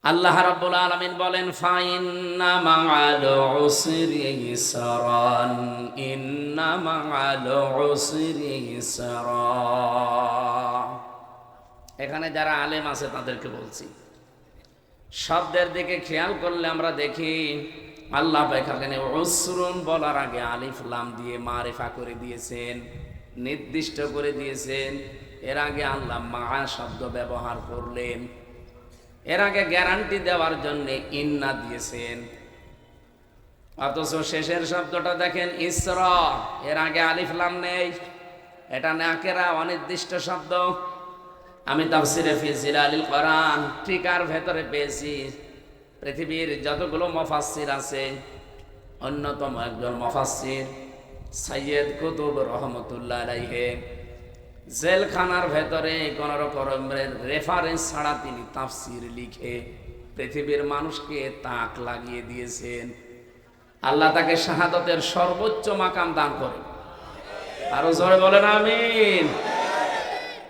আল্লাহ রাব্বুল আলামিন বলেন ফাইন্না মাআল উসরি ইসরান ইন্না মাআল উসরি ইসরা। এখানে যারা আলেম আছে তাদেরকে বলছি, শব্দের দিকে খেয়াল করলে আমরা দেখি আল্লাহ এখানে উসরুন বলার আগে আলিফ লাম দিয়ে মারিফা করে দিয়েছেন, নির্দিষ্ট করে দিয়েছেন। এর আগে আল্লাহ মা শব্দ ব্যবহার করলেন, এর আগে গ্যারান্টি দেওয়ার জন্য ইন্না দিয়েছেন। অথচ শেষের শব্দটা দেখেন ইসরা, এর আগে আলিফ লাম নেই, এটা নাকেরা অনির্দিষ্ট শব্দ। আমি তাফসিরে ফি জিলালিল কোরআন টিকার ভেতরে পেয়েছি, পৃথিবীর যতগুলো মুফাসসির আছে অন্যতম একজন মুফাসসির সৈয়দ কুতুব রহমতুল্লাহ আলাইহি জেলখানার ভেতরে কোন রকমের রেফারেন্স ছাড়া তিনি তাফসির লিখে পৃথিবীর মানুষকে তাক লাগিয়ে দিয়েছেন। আল্লাহ তাকে শাহাদাতের সর্বোচ্চ মাকাম দান করে। আরো জোরে বলেন আমিন।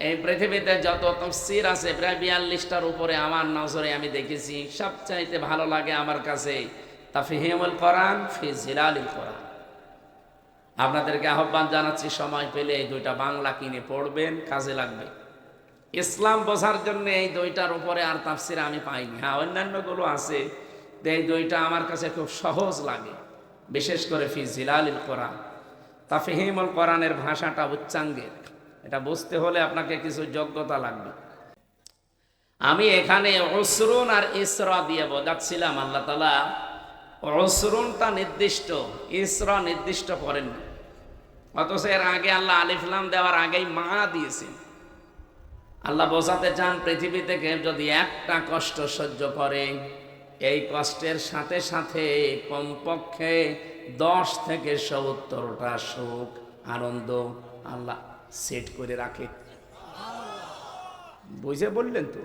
এই পৃথিবীতে যত তাফসীর আছে প্রায় 42টার উপরে আমার নজরে আমি দেখেছি, সবচাইতে ভালো লাগে আমার কাছে তাফহিমুল কোরআন ফি জিলালিল কোরআন। আপনাদেরকে আহ্বান জানাচ্ছি, সময় পেলে এই দুইটা বাংলা কিনে পড়বেন, কাজে লাগবে। ইসলাম বোঝার জন্য এই দুইটার উপরে আর তাফসীর আমি পাইনি। হ্যাঁ, অন্যান্যগুলো আছে, এই দুইটা আমার কাছে খুব সহজ লাগে, বিশেষ করে ফি জিলালিল কোরআন। তাফহিমুল কোরআনের ভাষাটা উচ্চাঙ্গের, এটা বুঝতে হলে আপনাকে কিছু যোগ্যতা লাগবে। আমি এখানে উসরুন আর ইসরা দিয়ে বোঝাচ্ছিলাম আল্লাহ তাআলা উসরুনটা নির্দিষ্ট, ইসরা নির্দিষ্ট করেননি। অথচ এর আগে আল্লাহ আলিফ লাম দেওয়ার আগেই মা দিয়েছেন। আল্লাহ বোঝাতে চান পৃথিবী থেকে যদি একটা কষ্ট সহ্য করে, এই কষ্টের সাথে সাথে কমপক্ষে 10 থেকে 70টা সুখ আনন্দ আল্লাহ সেট করে রাখে। বুঝে বললেন তো?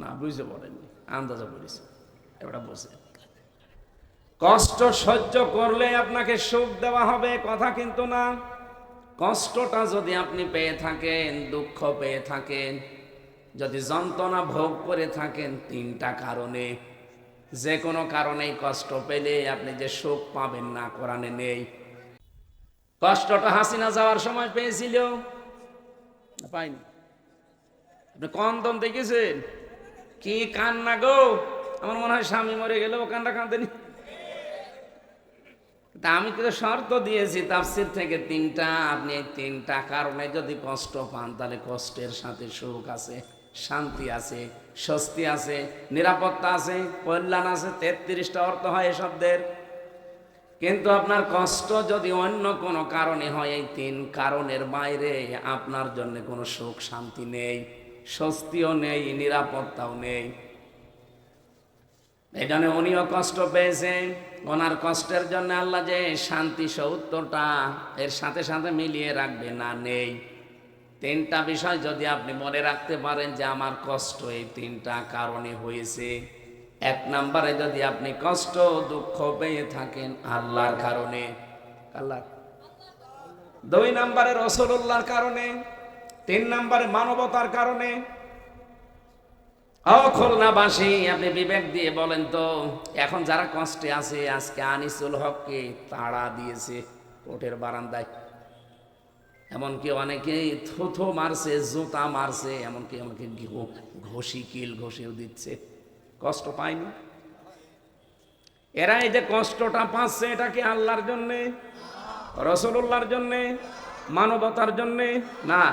না, বুঝে বলেননি, আন্দাজে বলেছে। এবার বসে কষ্ট সহ্য করলে আপনাকে সুখ দেওয়া হবে কথা কিন্তু না। কষ্টটা যদি আপনি পেয়ে থাকেন, দুঃখ পেয়ে থাকেন, যদি যন্ত্রণা ভোগ করে থাকেন, 3টা কারণে, যে কোনো কারণেই কষ্ট পেলে আপনি যে সুখ পাবেন না কোরআনে নেই। কষ্টটা হাসিনা যাওয়ার সময় পেয়েছিল, পাইনি। আপনি কন্দন দেখেছেন? কি কান্না গো! আমার মনে হয় স্বামী মরে গেল, ও কান্না কাঁদেনি। তা আমি কিন্তু শর্ত দিয়েছি তাফসীর থেকে 3টা, আপনি এই 3টা কারণে যদি কষ্ট পান তাহলে কষ্টের সাথে সুখ আছে, শান্তি আছে, স্বস্তি আছে, নিরাপত্তা আছে, কল্যাণ আছে। 33টা অর্থ হয় এ শব্দের। কিন্তু আপনার কষ্ট যদি অন্য কোনো কারণে হয়, এই 3 কারণের বাইরে আপনার জন্য কোনো সুখ শান্তি নেই, স্বস্তিও নেই, নিরাপত্তাও নেই। এই জন্য উনিও কষ্ট পেয়েছেন। ওনার কষ্টের জন্য আল্লাহ যে শান্তি 70টা এর সাথে সাথে মিলিয়ে রাখবে না, নেই। 3টা বিষয় যদি আপনি মনে রাখতে পারেন যে আমার কষ্ট এই 3টা কারণে হয়েছে। 1 নম্বরে যদি আপনি কষ্ট দুঃখ পেয়ে থাকেন আল্লাহর কারণে, আল্লাহ। 2 নম্বরে রাসূলুল্লাহর কারণে, 3 নম্বরে মানবতার কারণে। খুলনাবাসী, আপনি বিবেক দিয়ে বলেন তো, এখন যারা কষ্টে আছে, আজকে আনিসুল হককে তাড়া দিয়েছে কোর্টের বারান্দায়, এমনকি অনেকে থুথু মারছে, জুতা মারছে, এমনকি আমাকে ঘষি কিল ঘষেও দিচ্ছে। কষ্ট পায়নি? এরা এই যে কষ্টটা পাচ্ছে, এটা কি আল্লাহর জন্যে, রাসূলুল্লাহর জন্যে, মানবতার জন্যে? না।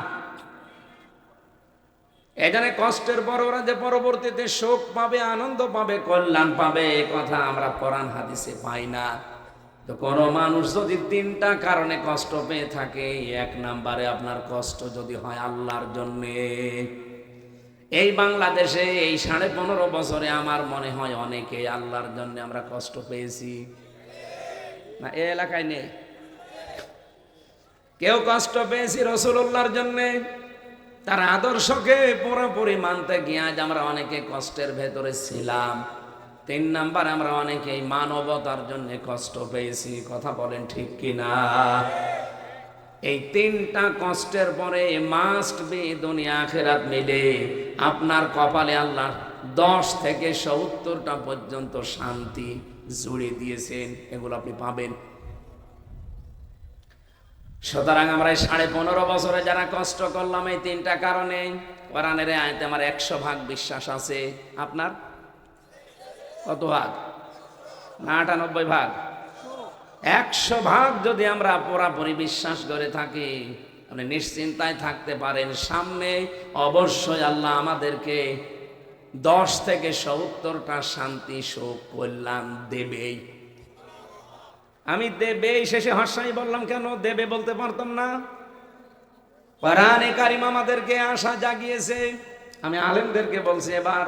এখানে কষ্টের পর ওরা যে পরবর্তীতে সুখ পাবে, আনন্দ পাবে, কল্যাণ পাবে, কথা আমরা কোরআন হাদিসে পাই না। তো কোন মানুষ যদি 3টা কারণে কষ্ট পেয়ে থাকে, 1 নম্বরে আপনার কষ্ট যদি হয় আল্লাহর জন্যে। এই বাংলাদেশে এই 15.5 বছরে আমার মনে হয় অনেকে আল্লাহর জন্য আমরা কষ্ট পেয়েছি না? এই এলাকায় নেই কেউ কষ্ট পেয়েছি রাসূলুল্লাহর জন্যে, তার আদর্শকে পুরোপুরি মানতে গিয়ে আজ আমরা অনেকে কষ্টের ভেতরে ছিলাম। 3 নাম্বার, আমরা অনেকেই মানবতার জন্য কষ্ট পেয়েছি। কথা বলেন ঠিক কিনা? এই 3টা কষ্টের পরে মাস্ট বি দুনিয়া আখিরাত মিলে আপনার কপালে আল্লাহ 10 থেকে 70টা পর্যন্ত শান্তি জুড়ে দিয়েছেন, এগুলো আপনি পাবেন। সুতরাং আমরা 15.5 বছরে যারা কষ্ট করলাম এই 3টা কারণে, কোরআনের আয়াতে আমার 100% বিশ্বাস আছে। আপনার কত ভাগ? না 98%? 100% যদি আমরা পুরাপুরি বিশ্বাস করে থাকি, আপনি নিশ্চিন্তায় থাকতে পারেন, সামনে অবশ্যই আল্লাহ আমাদেরকে 10 থেকে 70টা শান্তি, সুখ, কল্যাণ দেবেই। আমি দেবেই শেষে হাসাই বললাম, কেন দেবে বলতে পারতাম না? কোরআনে কারিম আমাদেরকে আশা জাগিয়েছে। আমি আলেমদেরকে বলছি এবার,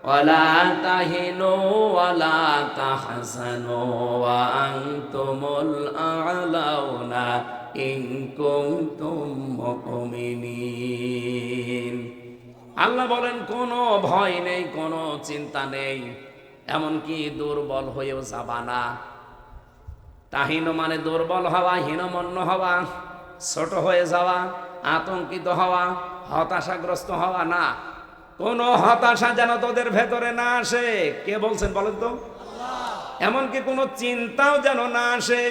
ওয়ালা তাহিনু ওয়ালা তাহজানু ওয়া আনতুমুল আ'লাউনা ইন কুনতুম মুমিনিন। আল্লাহ বলেন কোনো ভয় নেই, কোনো চিন্তা নেই, এমনকি দুর্বল হয়েও যাবা না। তাহিন মানে দুর্বল হওয়া, হীনমন্য হওয়া, ছোট হয়ে যাওয়া, আতঙ্কিত হওয়া, হতাশাগ্রস্ত হওয়া না। কোনো হতাশা যেন তোদের ভেতরে না আসে। কে বলছেন বলেন তো? এমনকি কোনো চিন্তাও যেন না আসে।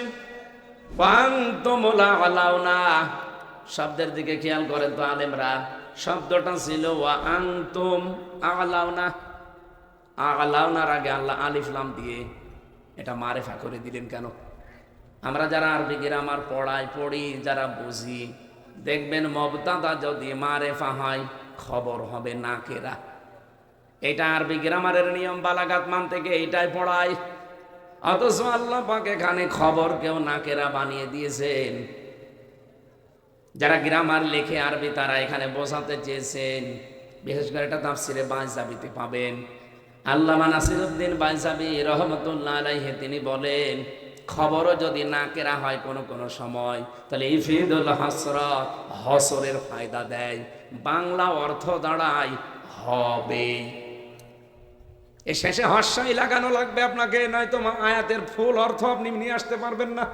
ওয়ান্তুমুল আ'লাউনা, শব্দের দিকে খেয়াল করেন তো আলেমরা, শব্দটা ছিল ওয়া আনতুম আ'লাউনা। আ'লাউনার আগে আল্লাহ আলিফ লাম দিয়ে এটা মারেফা করে দিলেন কেন? আমরা যারা আরবি গ্রামার পড়ি, যারা বুঝি, দেখবেন মুবতাদা যদি মারেফা হয় খবর হবে নাকেরা। এটা আরবি গ্রামারের নিয়ম, বালাগাত মান থেকে এইটাই পড়ায়। অথচ আল্লাহ পাক এখানে খবর কেউ নাকেরা বানিয়ে দিয়েছেন। যারা গ্রামার লেখে আরবি তারা এখানে বোঝাতে চেয়েছেন, বিশেষ করে এটা তাফসিরে বাইজাবিতে পাবেন। আল্লামা নাসিরউদ্দিন বাইজাবি রহমতুল্লাহ আলাইহি তিনি বলেন, খবরও যদি নাকেরা হয় কোনো সময়, তাহলে ইফিদুল হাসরা, হসরের ফায়দা দেয়। বাংলা অর্থ দাঁড়ায় হবে। এ শেষে হর্ষাই লাগানো লাগবে আপনাকে, নয়তো আয়াতের ফুল অর্থ আপনি নিয়ে আসতে পারবেন না।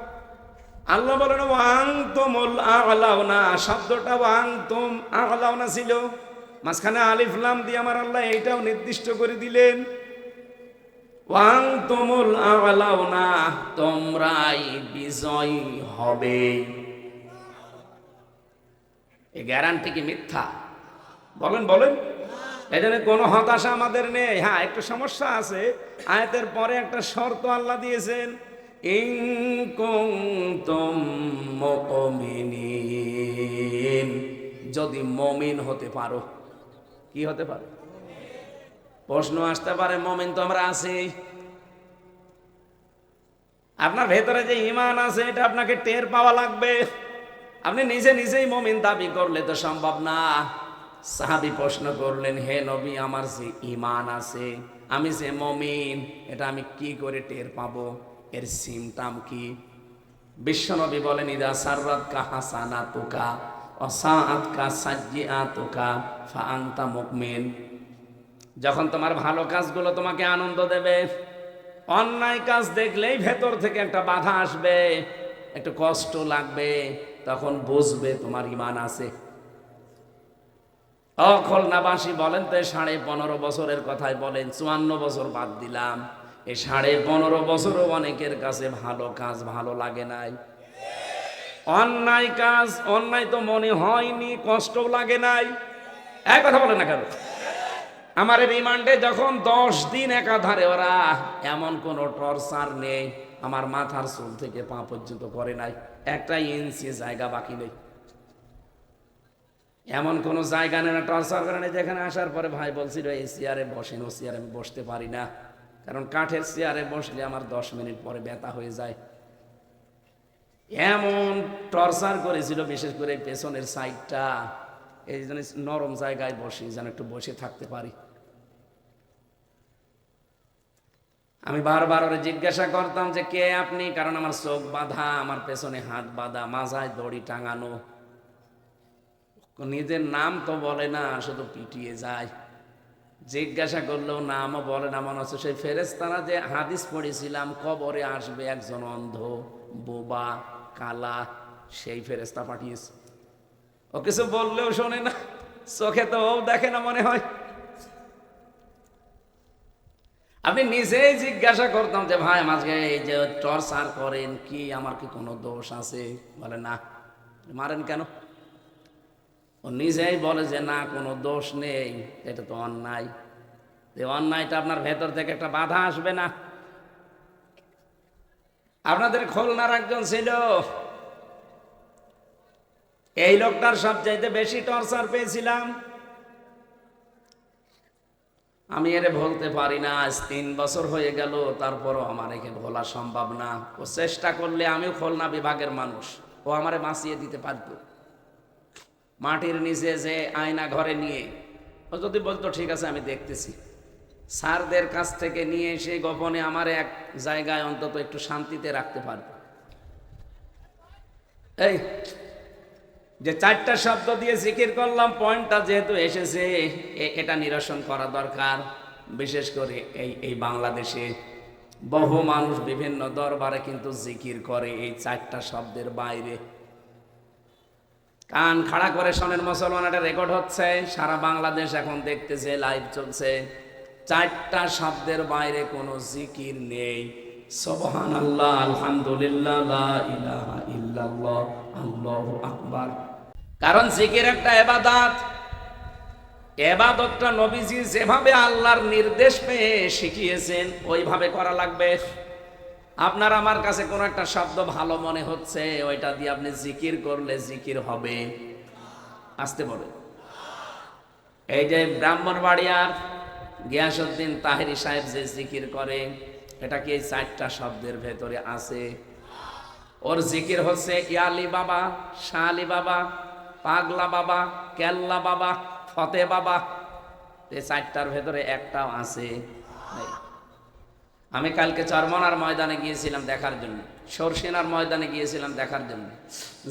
আল্লাহ বলেন ওয়ান্তুমুল আ'লাউনা, শব্দটা ওয়ান্তুম আ'লাউনা ছিল, মাঝখানে আলিফ লাম দিয়ে আমার আল্লাহ এইটাও নির্দিষ্ট করে দিলেন, ওয়ান্তুমুল আ'লাউনা, তোমরাই বিজয়ী হবে। এই গ্যারান্টি কি মিথ্যা? বলেন। এই জন্য কোনো হতাশা আমাদের নেই। হ্যাঁ, একটু সমস্যা আছে, আয়াতের পরে একটা শর্ত আল্লাহ দিয়েছেন, ইন কুনতুম মুমিনিন, যদি মুমিন হতে পারো। কি হতে পারো? প্রশ্ন আসতে পারে, মুমিন তো আমরা আছি। আপনার ভেতরে যে ঈমান আছে এটা আপনাকে টের পাওয়া লাগবে। আপনি নিজেই মুমিন দাবি করলে তো সম্ভব না। সাহাবী প্রশ্ন করলেন, হে নবী, আমার যে ঈমান আছে, আমি যে মুমিন, এটা আমি কি করে টের পাবো? এর সিমটাম কি? বিশ্বনবী বলেন, ইদা সাররাতকা হাসানাতুকা ওয়া সাআতকা সাজ্জিআতুকা ফা আনতা মুমিন। যখন তোমার ভালো কাজগুলো তোমাকে আনন্দ দেবে, অন্যায় কাজ দেখলেই ভেতর থেকে একটা বাধা আসবে, একটু কষ্ট লাগবে, তখন বুঝবে তোমার ঈমান আছে। খুলনাবাসী বলেন তো, 15.5 বছরের কথাই বলেন, 54 বছর বাদ দিলাম, এই 15.5 বছরও অনেকের কাছে ভালো কাজ ভালো লাগে নাই। অন্যায় তো মনে হয়নি, কষ্ট লাগে নাই। এক কথা বলে না কেন? আমার রিমান্ডে যখন 10 দিন একাধারে, ওরা এমন কোন টর্চার নেই, আমার মাথার চুল থেকে পা পর্যন্ত করে নাই, একটা ইঞ্চি জায়গা বাকি নেই। এমন কোন জায়গা নেই না টর্চার করে নেই। যেখানে আসার পরে ভাই বলছিল, এই চেয়ারে বসেন, ও চেয়ারে আমি বসতে পারি না, কারণ কাঠের চেয়ারে বসলে আমার 10 মিনিট পরে ব্যথা হয়ে যায়। এমন টর্চার করেছিল, বিশেষ করে পেছনের সাইডটা, এই জন্য নরম জায়গায় বসি, যেন একটু বসে থাকতে পারি। আমি বারবার ওরে জিজ্ঞাসা করতাম যে কে আপনি, কারণ আমার চোখ বাঁধা, আমার পেছনে হাত বাঁধা, মাজায় দড়ি টাঙানো। নিজের নাম তো বলে না, শুধু পিটিয়ে যায়। জিজ্ঞাসা করলেও নামও বলে না। মনে হচ্ছে সেই ফেরেশতারা যে হাদিস পড়েছিলাম, কবরে আসবে একজন অন্ধ, বোবা, কালা, সেই ফেরেশতা পাঠিয়েছে। ও কিছু বললেও শোনে না, চোখে তো ও দেখে না মনে হয়। আপনি নিজেই জিজ্ঞাসা করতাম যে ভাই আমাকে এই যে টর্চার করেন কি, আমার কি কোনো দোষ আছে? বলে না। মারেন কেন? ও নিজেই বলে যে না, কোনো দোষ নেই, এটা তো অন্যায়। এই অন্যায়টা আপনার ভেতর থেকে একটা বাধা আসবে না? আপনাদের খুলনার একজন ছিল, এই লোকটার সবচাইতে বেশি টর্চার পেয়েছিলাম। আমি এরে বলতে পারি না, আজ 3 বছর হয়ে গেল, তারপরও আমার একে ভোলা সম্ভব না। ও চেষ্টা করলে, আমিও খুলনা বিভাগের মানুষ, ও আমারে বাঁচিয়ে দিতে পারত। মাটির নিচে যে আয়না ঘরে নিয়ে ও যদি বলতো ঠিক আছে আমি দেখতেছি, স্যারদের কাছ থেকে নিয়ে এসে গোপনে আমার এক জায়গায় অন্তত একটু শান্তিতে রাখতে পারবে। এই যে 4টা শব্দ দিয়ে জিকির করলাম, পয়েন্টটা যেহেতু এসেছে, এটা নিরসন করা দরকার। বিশেষ করে এই বাংলাদেশে বহু মানুষ বিভিন্ন দরবারে কিন্তু জিকির করে এই 4টা শব্দের বাইরে। কান খাড়া করে শোনেন মুসলমান, এটা রেকর্ড হচ্ছে, সারা বাংলাদেশ এখন দেখতেছে, লাইভ চলছে। 4টা শব্দের বাইরে কোনো জিকির নেই। সুবহানাল্লাহ, আলহামদুলিল্লাহ, লা ইলাহা ইল্লাল্লাহ, আল্লাহু আকবার। কারণ জিকির একটা ইবাদত। ইবাদতটা নবীজি যেভাবে আল্লাহর নির্দেশ পেয়ে শিখিয়েছেন ওইভাবে করা লাগবে। আপনার আমার কাছে কোনো একটা শব্দ ভালো মনে হচ্ছে, ওইটা দিয়ে আপনি জিকির করলে জিকির হবে? আসতে বলে। এই যে ব্রাহ্মণবাড়িয়ার গিয়াসউদ্দিন তাহেরি সাহেব যে জিকির করে, এটা কি এই 4টা শব্দের ভেতরে আছে? ওর জিকির হচ্ছে ইয়ালি বাবা, শালি বাবা, পাগলা বাবা, কেল্লা বাবা, ফতে বাবা। এই 4টার ভেতরে একটাও আছে? আমি কালকে চরমনার ময়দানে গিয়েছিলাম দেখার জন্য, সরসিনার ময়দানে গিয়েছিলাম দেখার জন্য,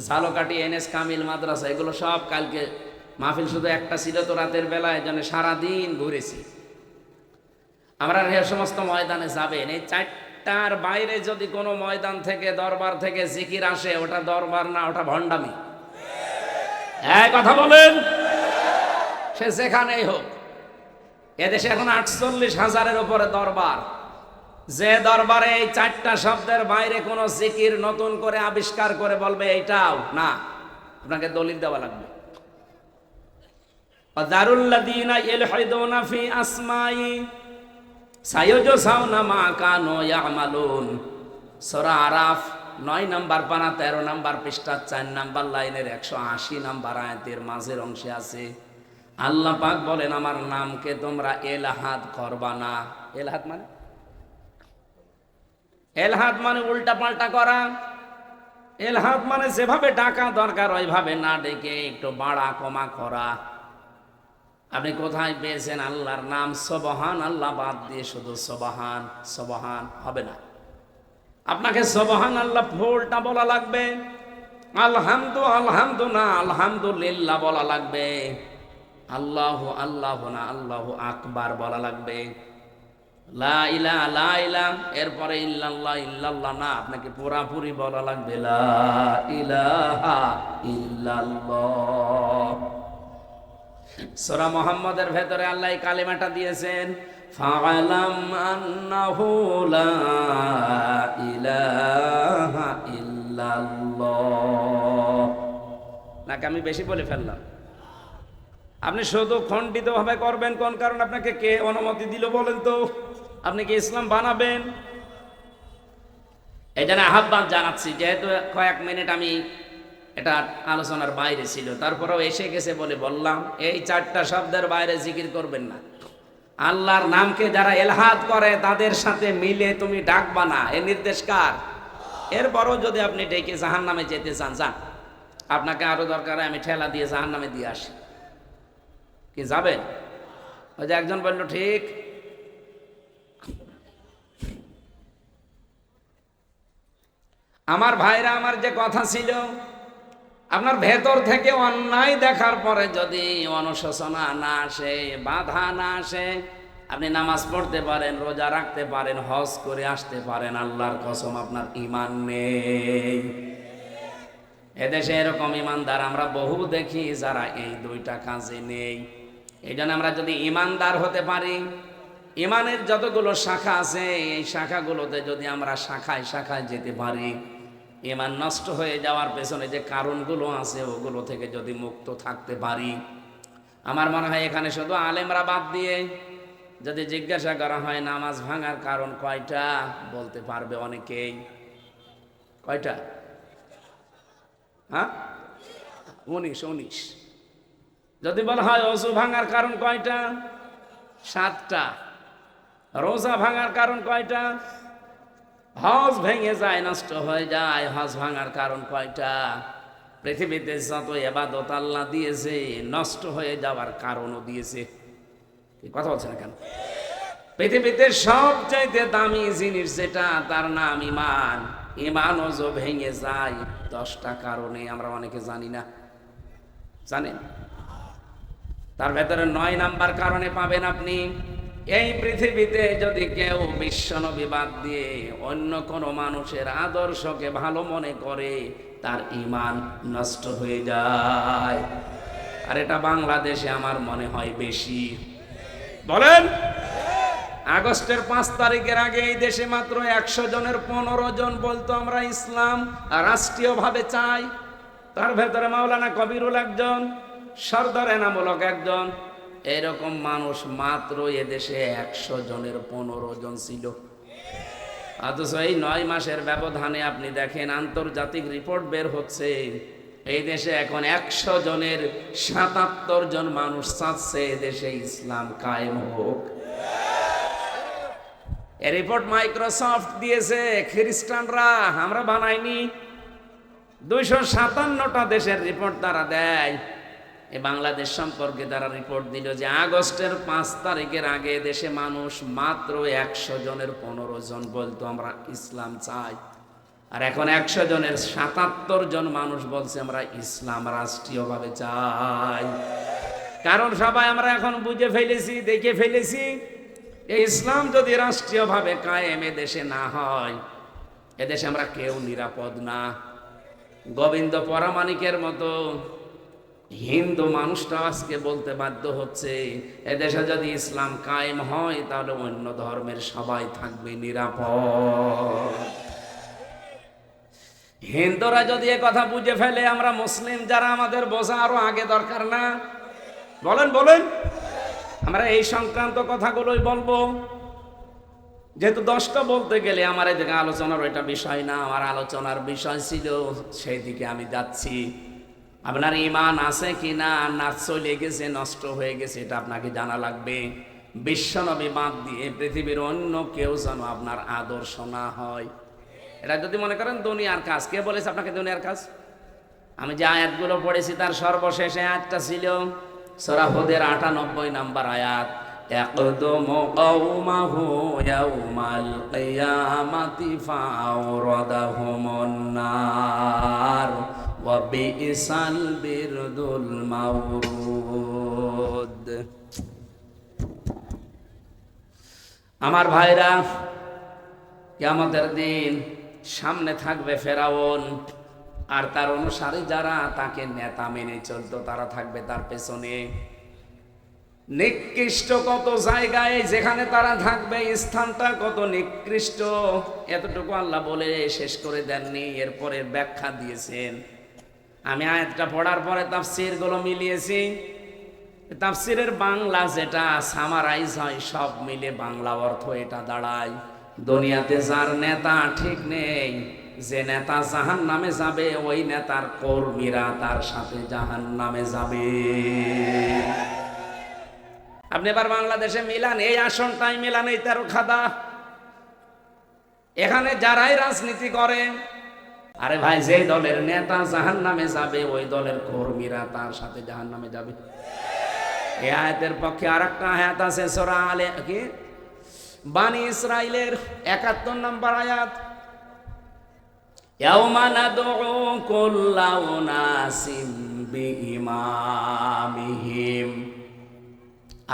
ঝালকাঠি এনএস কামিল মাদ্রাসা, এগুলো সব কালকে মাহফিল শুধু একটা ছিল তো রাতের বেলায়, জন্য সারাদিন ঘুরেছি। আমরা এ সমস্ত ময়দানে যাবেন, এই 4টার বাইরে যদি কোনো ময়দান থেকে, দরবার থেকে জিকির আসে, ওটা দরবার না, ওটা ভণ্ডামি। এক কথা বলেন, সে যেখানেই হোক। এদেশে এখন 48,000-এর উপরে দরবার। যে দরবারে এই 4টা শব্দের বাইরে কোনো জিকির নতুন করে আবিষ্কার করে বলবে এইটাও না, আপনাকে দলিল দেওয়া লাগবে। দারুল্লাযীনা ইলহিদুনা ফি আসমাই সায়ুজসাউনা মা কানু ইয়ামালুন। সূরা আরাফ 9 নম্বর পারা 13 নম্বর পৃষ্ঠা 4 নম্বর লাইনের 180 নম্বর আয়াতের মাঝের অংশে আছে, আল্লাহ পাক বলেন আমার নামকে তোমরা এলাহাদ করবা না। এলাহাদ মানে, এলহাদ মানে উল্টা পাল্টা করা। এলহাদ মানে যেভাবে ডাকা দরকার ওইভাবে না ডেকে একটু বাড়া কমা করা। আপনি কোথায় পেয়েছেন আল্লাহর নাম সুবহান আল্লাহ বাদ দিয়ে শুধু সুবহান সুবহান? হবে না। আপনাকে সুবহান আল্লাহ ফুলটা বলা লাগবে, আলহামদু না, আলহামদুলিল্লাহ বলা লাগবে, আল্লাহু আল্লাহ না, আল্লাহু আকবার বলা লাগবে, লা ইলাহা লা ইলাহা, এরপরে ইল্লাল্লাহ ইল্লাল্লাহ না, আপনাকে পুরাপুরি বলা লাগবে লা ইলাহা ইল্লাল্লাহ। সূরা মুহাম্মদের ভেতরে আল্লাহ এই কালিমাটা দিয়েছেন, ফাআলাম আন্নাহু লা ইলাহা ইল্লাল্লাহ। নাকি আমি বেশি বলে ফেললাম? আপনি শুধু খণ্ডিতভাবে করবেন কোন কারণ? আপনাকে কে অনুমতি দিল বলেন তো? আপনি কি ইসলাম বানাবেন? এই জন্য আহ্বান জানাচ্ছি, যেহেতু কয়েক মিনিট আমি এটা আলোচনার বাইরে ছিল, তারপরেও এসে গেছে বলে বললাম, এই 4টা শব্দের বাইরে জিকির করবেন না। আল্লাহর নামকে যারা এলহাদ করে তাদের সাথে মিলে তুমি ডাকবা না, এ নির্দেশ কার? এরপরও যদি আপনি ডেকে জাহান্নামে যেতে চান, যান। আপনাকে আরো দরকার আমি ঠেলা দিয়ে জাহান্নামে দিয়ে আসি, কি যাবেন? ওই যে একজন বলল ঠিক। আমার ভাইরা, আমার যে কথা ছিল, আপনার ভেতর থেকে অন্যায় দেখার পরে যদি অনুশোচনা না আসে, বাধা না আসে, আপনি নামাজ পড়তে পারেন, রোজা রাখতে পারেন, হজ করে আসতে পারেন, আল্লাহর কসম আপনার ঈমান নেই। এদেশে এরকম ঈমানদার আমরা বহু দেখি যারা এই 2টা কাজে নেই। এই জন্য আমরা যদি ঈমানদার হতে পারি, ইমানের যতগুলো শাখা আছে এই শাখাগুলোতে যদি আমরা শাখায় শাখায় যেতে পারি, ইমান নষ্ট হয়ে যাওয়ার পেছনে যে কারণগুলো আছে ওগুলো থেকে যদি মুক্ত থাকতে পারি, আমার মনে হয় এখানে শুধু আলেমরা বাদ দিয়ে যদি জিজ্ঞাসা করা হয় নামাজ ভাঙার কারণ কয়টা, বলতে পারবে অনেকেই। কয়টা? হ্যাঁ, 19। যদি বলা হয় অজু ভাঙার কারণ কয়টা, 7টা। রোজা ভাঙার কারণ কয়টা? হজ ভেঙে যায়, নষ্ট হয়ে যায়, হজ ভাঙার কারণ কয়টা? পৃথিবীতে যত ইবাদত আল্লাহ দিয়েছে নষ্ট হয়ে যাওয়ার কারণও দিয়েছে। কথা বলছে না কেন? পৃথিবীতে সবচাইতে দামি জিনিস যেটা, তার নাম ইমান। ইমান ওজো ভেঙে যায় 10টা কারণে, আমরা অনেকে জানি না। জানেন? তার ভেতরে 9 নাম্বার কারণে পাবেন আপনি, এই পৃথিবীতে যদি কেউ বিশ্বনবী বাদ দিয়ে অন্য কোনো মানুষের আদর্শকে ভালো মনে করে, তার ঈমান নষ্ট হয়ে যায়। আর এটা বাংলাদেশে আমার মনে হয় বেশি। বলেন, আগস্টের 5 তারিখের আগে এই দেশে মাত্র 100 জনের 15 জন বলতো আমরা ইসলাম রাষ্ট্রীয়ভাবে চাই। তার ভেতরে মাওলানা কবিরুল একজন, সর্দার এনামূলক একজন। এরকম মানুষ মাত্র এদেশে 100 জনের 15 জন ছিল। অথচ এই 9 মাসের ব্যবধানে আপনি দেখেন আন্তর্জাতিক রিপোর্ট বের হচ্ছে, এই দেশে এখন 100 জনের 77 জন মানুষ চাচ্ছে এদেশে ইসলাম কায়েম হোক। এই রিপোর্ট মাইক্রোসফট দিয়েছে, খ্রিস্টানরা, আমরা বানাইনি। 257টা দেশের রিপোর্ট তারা দেয়। এই বাংলাদেশ সম্পর্কে তারা রিপোর্ট দিল যে আগস্টের 5 তারিখের আগে দেশে মানুষ মাত্র 100 জনের 15 জন বলতো আমরা ইসলাম চাই। আর এখন 100 জনের 77 জন মানুষ বলছে আমরা ইসলাম রাষ্ট্রীয়ভাবে চাই। কারণ সবাই আমরা এখন বুঝে ফেলেছি, দেখে ফেলেছি, এই ইসলাম যদি রাষ্ট্রীয়ভাবে কায়েম এদেশে না হয়, এদেশে আমরা কেউ নিরাপদ না। গোবিন্দ পরামানিকের মতো হিন্দু মানুষটা আজকে বলতে বাধ্য হচ্ছে, এদেশে যদি ইসলাম কায়েম হয় তাহলে অন্য ধর্মের সবাই থাকবে নিরাপদ। হিন্দুরা যদি এ কথা বুঝে ফেলে, আমরা মুসলিম যারা, আমাদের বোঝা আরো আগে দরকার না? বলেন বলেন, আমরা এই সংক্রান্ত কথাগুলোই বলবো। যেহেতু 10টা বলতে গেলে আমার এদিকে আলোচনার ওইটা বিষয় না, আমার আলোচনার বিষয় ছিল সেই দিকে আমি যাচ্ছি। আপনার ঈমান আছে কিনা, না চলে গেছে, নষ্ট হয়ে গেছে, এটা আপনাকে জানা লাগবে। বিশ্বনবী বাদ দিয়ে পৃথিবীর অন্য কেউ যেন আপনার আদর্শ না হয়। এটা যদি মনে করেন দুনিয়ার কাজ, কে বলেছে আপনাকে দুনিয়ার কাজ? আমি যে আয়াতগুলো পড়েছি তার সর্বশেষ আয়াতটা ছিল সূরা হুদের 98 নম্বর আয়াত, ইয়াকদুমু কওমাহু ইয়াউমাল কিয়ামাতি ফাওরাদাহুমুন নার ওয়া বিইসাল বিরদুল মাওরুদ। আমার ভাইরা, কিয়ামতের দিন সামনে থাকবে ফেরাউন, আর তার অনুসারী যারা তাকে নেতা মেনে চলতো তারা থাকবে তার পেছনে। নিকৃষ্ট কত জায়গায় যেখানে তারা থাকবে, স্থানটা কত নিকৃষ্ট, এতটুকু আল্লাহ বলে শেষ করে দেননি, এরপরে ব্যাখ্যা দিয়েছেন। আমি আয়াতটা পড়ার পরে তাফসীর গুলো মিলিয়েছি। তাফসীরের বাংলা যেটা সামারাইজ হয়, সব মিলে বাংলা অর্থ এটা দাঁড়ায়, দুনিয়াতে যার নেতা ঠিক নেই, যে নেতা জাহান্নামে যাবে, ওই নেতার কর্মীরা তার সাথে জাহান্নামে যাবে। আপনি এবার বাংলাদেশে মিলান, এই আসনটাই মিলান, এই 13 খাদা, এখানে যারাই রাজনীতি করে, আরে ভাই, যে দলের নেতা জাহান্নামে যাবে, ওই দলের কর্মীরা তার সাথে জাহান্নামে যাবে। এই আয়াতের পক্ষে আরেকটা আয়াত আছে, সূরা আলে কি বানি ইসরাইলের 71 নম্বর আয়াত, ইয়াউমা নাদউ কুল্লা উনাসিম বিইমামিহিম।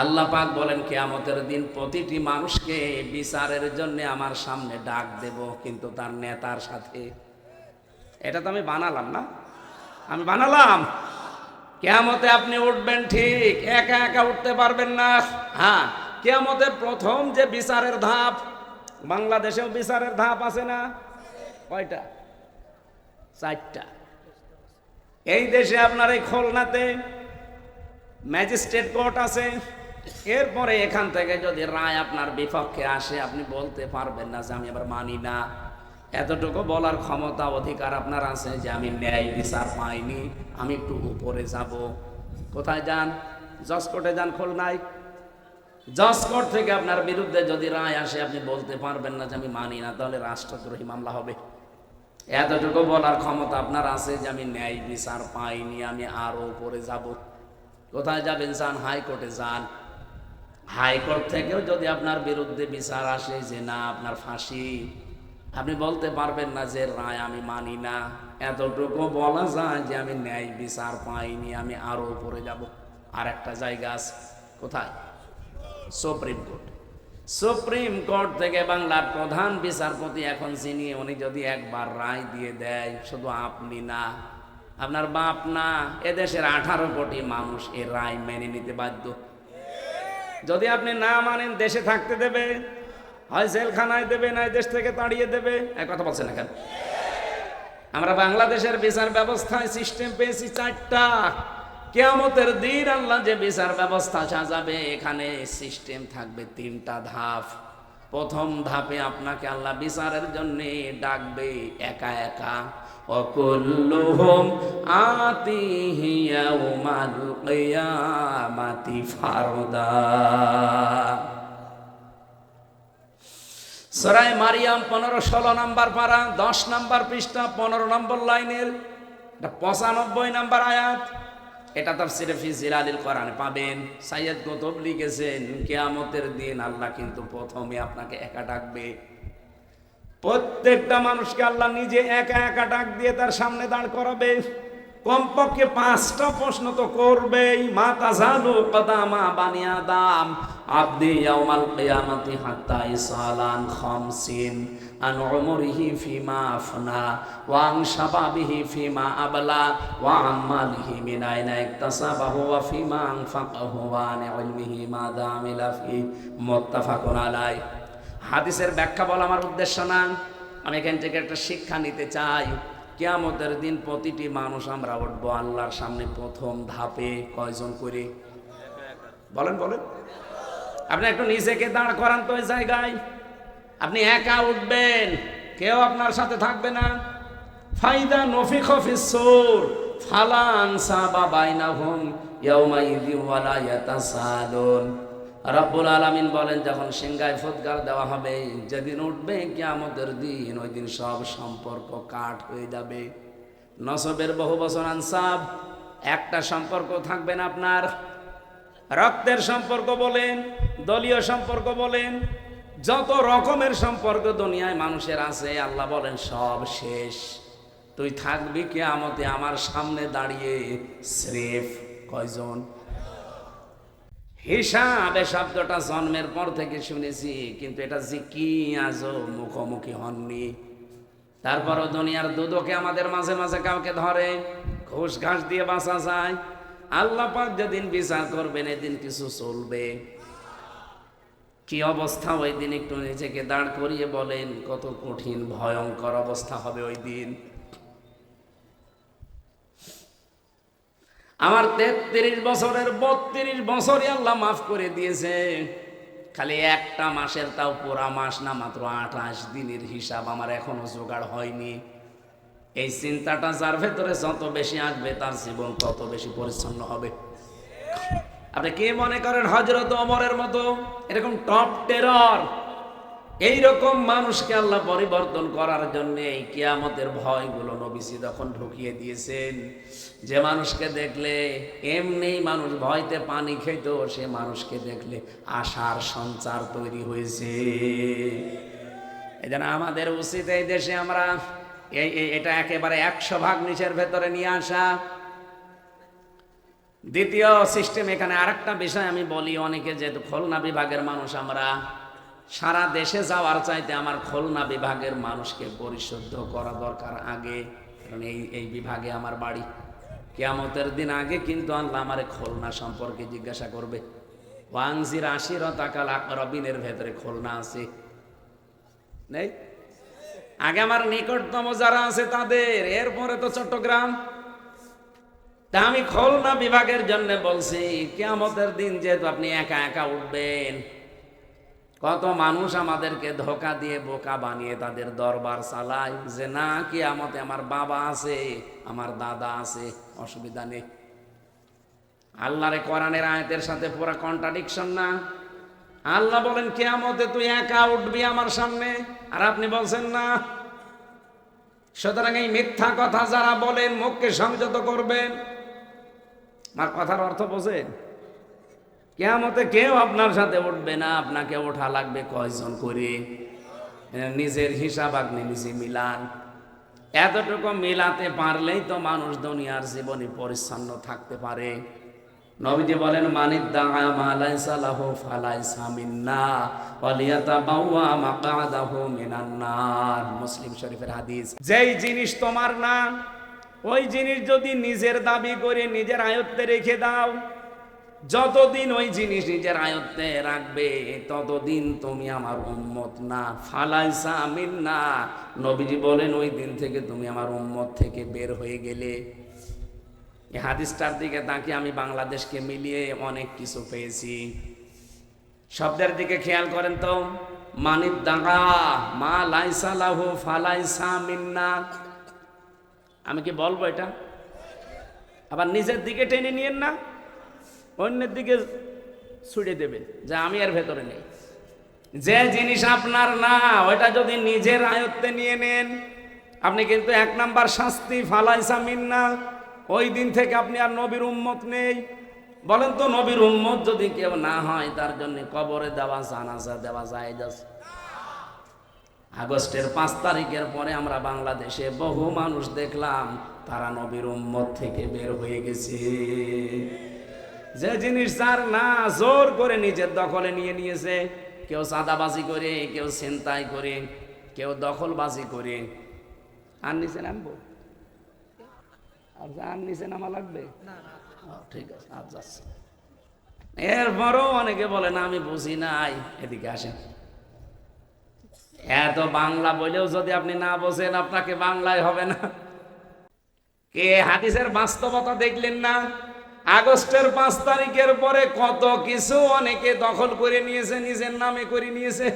আল্লাহ পাক বলেন, কিয়ামতের দিন প্রতিটি মানুষকে বিচারের জন্য আমার সামনে ডাক দেব, কিন্তু তার নেতার সাথে। এটা তো আমি বানালাম না, আমি বানালাম। কিয়ামতে আপনি উঠবেন ঠিক, একা একা উঠতে পারবেন না। হ্যাঁ, কিয়ামতের প্রথম যে বিচারের ধাপ, বাংলাদেশেও বিচারের ধাপ আছে না? কয়টা? 4টা। এই দেশে আপনার এই খুলনাতে ম্যাজিস্ট্রেট কোর্ট আছে। এরপরে এখান থেকে যদি রায় আপনার বিপক্ষে আসে, আপনি বলতে পারবেন না যে আমি আবার মানি না। এতটুকু বলার ক্ষমতা অধিকার আপনার আছে যে আমি ন্যায় বিচার পাইনি, আমি একটু উপরে যাব। কোথায় যান? জজ কোর্টে যান খুলনায়। জজ কোর্ট থেকে আপনার বিরুদ্ধে যদি রায় আসে, আপনি বলতে পারবেন না যে আমি মানি না, তাহলে রাষ্ট্রদ্রোহী মামলা হবে। এতটুকু বলার ক্ষমতা আপনার আছে যে আমি ন্যায় বিচার পাইনি, আমি আরো উপরে যাব। কোথায় যাবেন? যান হাইকোর্টে যান। হাইকোর্ট থেকেও যদি আপনার বিরুদ্ধে বিচার আসে যে না আপনার ফাঁসি, আপনি বলতে পারবেন না যে রায় আমি মানি না। এতটুকু বলা যায় যে আমি ন্যায় বিচার পাইনি, আমি আরো উপরে যাব। আর একটা জায়গা আছে, কোথায়? Supreme court. সুপ্রিম কোর্ট থেকে বাংলার প্রধান বিচারপতি এখন যিনি, উনি যদি একবার রায় দিয়ে দেয়, শুধু আপনি না, আপনার বাপ না, এদেশের 18 কোটি মানুষ এই রায় মেনে নিতে বাধ্য। যদি আপনি না মানেন, দেশে থাকতে দেবে, হয় জেলখানায় দেবে, না দেশ থেকে তাড়িয়ে দেবে। এক কথা বলছেন না কেন? আমরা বাংলাদেশের বিচার ব্যবস্থায় সিস্টেম পেয়েছি 4টা। কিয়ামতের দিন আল্লাহ যে বিচার ব্যবস্থা সাজাবে, এখানে সিস্টেম থাকবে 3টা ধাপ। প্রথম ধাপে আপনাকে আল্লাহ বিচারের জন্য ডাকবে একা একা। ওয়াকুল্লুহুম আতিহি ইয়াউমাল কিয়ামাতি ফারদা। সূরা মারিয়াম 15-16 নম্বর পারা, 10 নম্বর পৃষ্ঠা, 15 নম্বর লাইনের 95 নম্বর আয়াত। এটা তাফসীরে ফি জিলালিল কোরআনে পাবেন। সাইয়্যিদ কুতুব লিখেছেন, কিয়ামতের দিন আল্লাহ কিন্তু প্রথমে আপনাকে একা ডাকবে। প্রত্যেকটা মানুষকে আল্লাহ নিজে একা একা ডাক দিয়ে তার সামনে দাঁড় করাবে। কমপক্ষে 5টা প্রশ্ন তো করবেই। মা তাজালু কদামা বানি আদম আবদি ইয়াউমাল কিয়ামাতি হাত্তা ইসালান খামসিন আন উমরিহি ফিমা আফনা ওয়া আন শাবাবিহি ফিমা আবলা ওয়া আমালিহি মিন আইনা ইকতাসাবাহু ওয়া ফিমা আনফাকাহু ওয়া আন ইলমিহি মাযা আমিলা ফি। মুত্তাফাকুন আলাইহি। হাদিসের ব্যাখ্যা বলা আমার উদ্দেশ্য না, আমি এখান থেকে একটা শিক্ষা নিতে চাই। কিয়ামতের দিন প্রতিটি মানুষ আমরা উঠবো আল্লাহর সামনে প্রথম ধাপে। কয়জন করে? বলেন বলেন। আপনি একটু নিজেকে দাঁড় করান তো ওই জায়গায়। আপনি একা উঠবেন, কেউ আপনার সাথে থাকবে না। ফাইদা নফিখা ফিস সূর ফালা আনসাবা বাইনাহুম ইয়াউমাইযি ওয়ালা ইয়াতাসালুন। রব্বুল আলামিন বলেন, যখন সিংহায় ফুৎকার দেওয়া হবে, যেদিন উঠবে কিয়ামতের দিন, ওই দিন সব সম্পর্ক কাট হয়ে যাবে। নসবের বহু বচন আনসাব, একটা সম্পর্ক থাকবে না আপনার। রক্তের সম্পর্ক বলেন, দলীয় সম্পর্ক বলেন, যত রকমের সম্পর্ক দুনিয়ায় মানুষের আছে, আল্লাহ বলেন সব শেষ। তুই থাকবি কিয়ামতে আমার সামনে দাঁড়িয়ে স্রেফ কয়জন? হিসাবে শব্দটা জন্মের পর থেকে শুনেছি, কিন্তু এটা যে কি আজও মুখোমুখি হননি। তারপরও দুনিয়ার দুদকে আমাদের মাঝে মাঝে কাউকে ধরে, ঘুষ ঘাস দিয়ে বাঁচা যায়। আল্লাহ পাক যেদিন বিচার করবেন, এদিন কিছু চলবে। কি অবস্থা ওই দিন একটু নিজেকে দাঁড় করিয়ে বলেন, কত কঠিন ভয়ঙ্কর অবস্থা হবে ওই দিন। আমার 33 বছরের 32 বছরই আল্লাহ মাফ করে দিয়েছে। খালি একটা মাসের, তাও পুরা মাস না, মাত্র 28 দিনের হিসাব আমার এখনো জোগাড় হয়নি। এই চিন্তাটা যার ভেতরে যত বেশি আসবে, তার জীবন তত বেশি পরিচ্ছন্ন হবে। আপনি কি মনে করেন হযরত ওমরের মতো এরকম টপ টেরর, এইরকম মানুষকে আল্লাহ পরিবর্তন করার জন্য এই কিয়ামতের ভয়গুলো নবীজি যখন ঢুকিয়ে দিয়েছেন, যে মানুষকে দেখলে এমনি মানুষ ভয়তে পানি খেত, সে মানুষকে দেখলে আশার সঞ্চার তৈরি হয়েছে। এই জন্য আমাদের উচিত এই দেশে আমরা এটা একেবারে 100% নিচের ভেতরে নিয়ে আসা। দ্বিতীয় সিস্টেম, এখানে আরেকটা বিষয় আমি বলি, অনেকে যেহেতু খুলনা বিভাগের মানুষ, আমরা সারা দেশে যাওয়ার চাইতে আমার খুলনা বিভাগের মানুষকে পরিশুদ্ধ করা দরকার আগে, কারণ এই বিভাগে আমার বাড়ি। কিয়ামতের দিন আগে কিন্তু আল্লাহ আমারে খুলনা সম্পর্কে জিজ্ঞাসা করবে। ওয়াংজির আশিরতাকাল আকরাবিনের ভেতরে খুলনা আছে নেই? আগে আমার নিকটতম যারা আছে তাদের, এরপরে তো চট্টগ্রাম। তা আমি খুলনা বিভাগের জন্য বলছি, কিয়ামতের দিন যেহেতু আপনি একা একা উঠবেন, কত মানুষ আমাদেরকে ধোকা দিয়ে বোকা বানিয়ে তাদের দরবার চালায় যে না কিয়ামতে আমার বাবা আছে, আমার দাদা আছে, অসুবিধা নেই। আল্লাহর কোরআনের আয়াতের সাথে পুরো কন্ট্রাডিকশন না? আল্লাহ বলেন কিয়ামতে তুই একা উঠবি আমার সামনে, আর আপনি বলছেন না। সুতরাং এই মিথ্যা কথা যারা বলেন মুখকে সংযত করবেন। আমার কথার অর্থ বোঝেন? কিয়ামতে কেউ আপনার সাথে উঠবে না, আপনাকে ওঠা লাগবে কয়জন করে। নিজের হিসাব আপনি নিজে মিলান। এতটুকু মিলাতে পারলেই তো মানুষ দুনিয়ার জীবনে পরিচ্ছন্ন থাকতে পারে। নবীজি বলেন মানিদ্দাআ মা লাইসা লাহু ফালাইসা মিন্না ওয়ালিয়াতাবাওয়া মাকআদাহু মিনান নার। মুসলিম শরীফের হাদিস। যেই জিনিস তোমার না, ওই জিনিস যদি নিজের দাবি করে নিজের আয়ত্তে রেখে দাও, যতদিন ওই জিনিস নিজের আয়ত্তে রাখবে ততদিন তুমি আমার উম্মত না। ফালাইসা মিন্না, নবীজি বলেন ওই দিন থেকে তুমি আমার উম্মত থেকে বের হয়ে গেলে। এই হাদিসটার দিকে তাকিয়ে আমি বাংলাদেশকে মিলিয়ে অনেক কিছু পেয়েছি। শব্দের দিকে খেয়াল করেন তো, মানিদ্দাআ মা লাইসা লাহু ফালাইসা মিন্না। আমি কি বলবো এটা? আবার নিজের দিকে টেনে নিয়েন না, অন্যের দিকে ছুড়ে দেবেন যে আমি এর ভেতরে নেই। যে জিনিস আপনার না ওইটা যদি নিজের আয়ত্তে নিয়ে নেন, আপনি কিন্তু 1 নাম্বার শাস্তি, ফালাইসা মিন্না। ওই দিন থেকে আপনি আর নবীর উম্মত নেই। বলেন তো, নবীর উম্মত যদি কেউ না হয় তার জন্য কবরে দেওয়া জানাজা দেওয়া যায়? আগস্টের 5 তারিখের পরে আমরা বাংলাদেশে বহু মানুষ দেখলাম তারা নবীর উম্মত থেকে বের হয়ে গেছে। যে জিনিস যার না জোর করে নিজের দখলে নিয়ে নিয়েছে। কেউ চাঁদাবাজি করে, কেউ ছিনতাই করে, কেউ দখলবাজি করে। আর নিচে নামবো? আর নিচে নামা লাগবে? ঠিক আছে, আর যাচ্ছে। এরপরও অনেকে বলে না আমি বুঝি নাই। এদিকে আসেন। এত বাংলা বলেও যদি আপনি না বোঝেন, আপনাকে বাংলায় হবে না। কে হাদিসের বাস্তবতা দেখলেন না? আগস্টের 5 তারিখের পরে কত কিছু অনেকে দখল করে নিয়েছে, নিজের নামে করে নিয়েছে।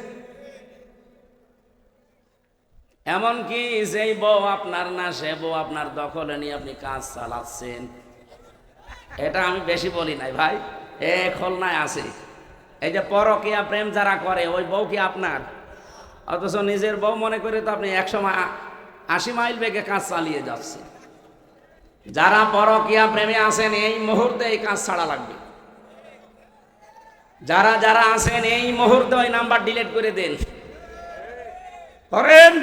এমনকি যেই বউ আপনার না, সে বউ আপনার দখলে নিয়ে আপনি কাজ চালাচ্ছেন। এটা আমি বেশি বলি নাই ভাই, এ খুলনায় আছে। এই যে পরকীয়া প্রেম যারা করে, ওই বউ কি আপনার? অথচ নিজের বউ মনে করে তো আপনি 180 মাইল বেগে কাজ চালিয়ে যাচ্ছে। যারা পরকীয়া প্রেমে আছেন এই মুহূর্তে এই কাজ ছাড়া লাগবে। যারা যারা আছেন এই মুহূর্তে ওই নাম্বার ডিলিট করে দেন। করেন,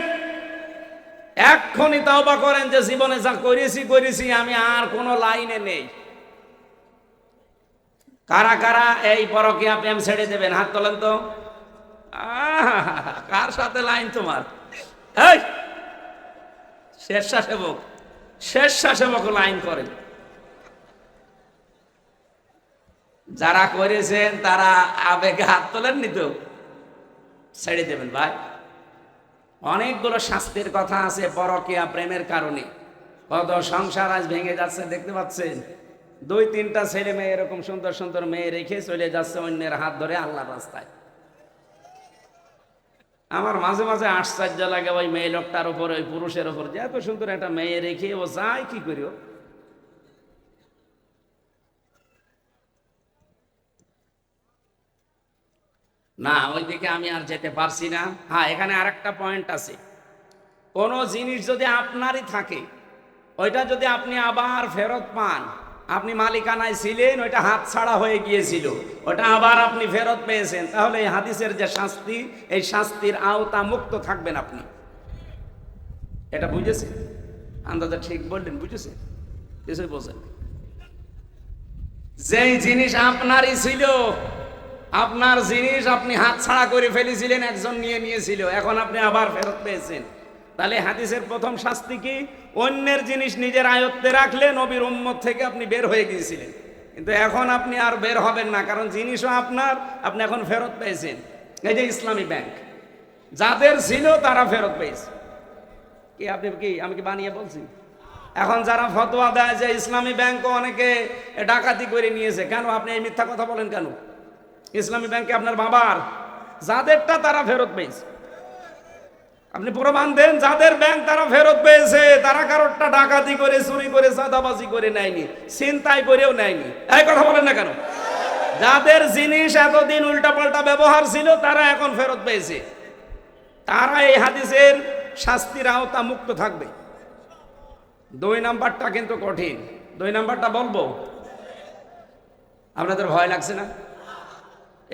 এক্ষুনি তওবা করেন যে জীবনে যা করেছি আমি আর কোনো লাইনে নেই। কারা কারা এই পরকীয়া প্রেম ছেড়ে দেবেন? হাত তোলেন তো। কার সাথে লাইন তোমার? এই স্বেচ্ছাসেবক লাইন করেন। যারা করেছেন তারা আবেগে হাত তোলেননি তো, ছেড়ে দেবেন ভাই। অনেকগুলো শাস্তির কথা আছে পরকীয়া প্রেমের কারণে। কত সংসার আজ ভেঙে যাচ্ছে দেখতে পাচ্ছেন। 2-3টা ছেলে মেয়ে এরকম সুন্দর সুন্দর মেয়ে রেখে চলে যাচ্ছে অন্যের হাত ধরে আল্লাহর রাস্তায়। আমার মাঝে মাঝে আশ্চর্য লাগে ওই মেয়ে লোকটার উপর, ওই পুরুষের উপর, যে এত সুন্দর একটা মেয়ে রেখে ও যায় কি করিও। না, ওইদিকে আমি আর যেতে পারছি না। হ্যাঁ, এখানে আরেকটা পয়েন্ট আছে। কোনো জিনিস যদি আপনারই থাকে, ওইটা যদি আপনি আবার ফেরত পান, আপনি মালিকানায় ছিলেন, ওইটা হাত ছাড়া হয়ে গিয়েছিল, ওটা আবার আপনি ফেরত পেয়েছেন, তাহলে এই হাদিসের যে শাস্তি, এই শাস্তির আওতা মুক্ত থাকবেন আপনি। এটা বুঝেছেন? আন্দাজে ঠিক বললেন, বুঝেছেন? কিছুই বোঝেন? যেই জিনিস আপনারই ছিল, আপনার জিনিস আপনি হাত ছাড়া করে ফেলেছিলেন, একজন নিয়ে নিয়েছিল, এখন আপনি আবার ফেরত পেয়েছেন। তাহলে হাদিসের প্রথম শাস্তি কি? অন্যের জিনিস নিজের আয়ত্তে রাখলে নবীর উম্মত থেকে আপনি বের হয়ে গিয়েছিলেন। কিন্তু এখন আপনি আর বের হবেন না, কারণ জিনিসও আপনার, আপনি এখন ফেরত পেয়েছেন। এই যে ইসলামী ব্যাংক যাদের ছিল তারা ফেরত পেয়েছে। কি আপনি কি আমি কি বানিয়ে বলছি? এখন যারা ফতোয়া দেয় যে ইসলামী ব্যাংকও অনেকে ডাকাতি করে নিয়েছে, কেন আপনি এই মিথ্যা কথা বলেন কেন? ইসলামী ব্যাংকে আপনার বাবার, যাদেরটা তারা ফেরত পেয়েছে। আপনি প্রমাণ দেন যাদের ব্যাংক তারা ফেরত পেয়েছে, তারা কারোরটা ডাকাতি করে, চুরি করে, চাঁদাবাজি করে নেয়নি, ছিনতাই করেও নেয়নি। এই কথা বলেন না কেন? যাদের জিনিস এতদিন উল্টাপাল্টা ব্যবহার ছিল তারা এখন ফেরত পেয়েছে, তারা এই হাদিসের শাস্তির আওতা মুক্ত থাকবে। 2 নাম্বারটা কিন্তু কঠিন। 2 নাম্বারটা বলবো, আপনাদের ভয় লাগছে না?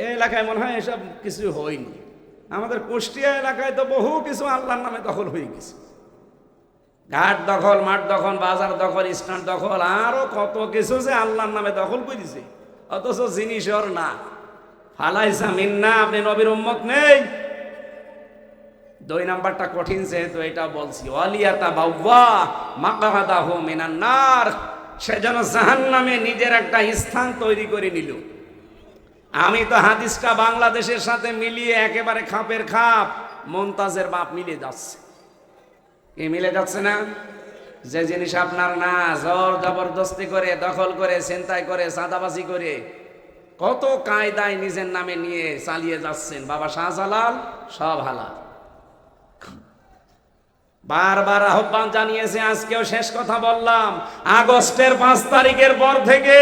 এই এলাকায় মনে হয় এসব কিছু হয়নি। আমাদের কুষ্টিয়া এলাকায় তো বহু কিছু আল্লাহর নামে দখল হয়ে গেছে। ঘাট দখল, মাঠ দখল, বাজার দখল, স্ট্যান্ড দখল, আরো কত কিছু যে আল্লাহর নামে দখল করে দিছে, অথচ জিনিস ওর না। ফালাইসা মিন্না, আপনি নবীর উম্মত নেই। 2 নাম্বারটা কঠিন, যেহেতু এটা বলছি, ওয়ালিয়াতা বাওয়া মাকাদাহু মিনান নার, সে যেন জাহান্নামে নিজের একটা স্থান তৈরি করে নিল। আমি তো হাদিসটা বাংলাদেশের সাথে মিলিয়ে একেবারে খাপের খাপ মুমতাজের বাপ মিলে যাচ্ছে। কি মিলে যাচ্ছে না? যে জিনিস আপনার না, জোর জবরদস্তি করে, দখল করে, ছিনতাই করে, চাঁদাবাজি করে, কত কায়দায় নিজের নামে নিয়ে চালিয়ে যাচ্ছেন। বাবা শাহজালাল সব হালাল। বারবার আহ্বান জানিয়েছে, আজকেও শেষ কথা বললাম, আগস্টের 5 তারিখের পর থেকে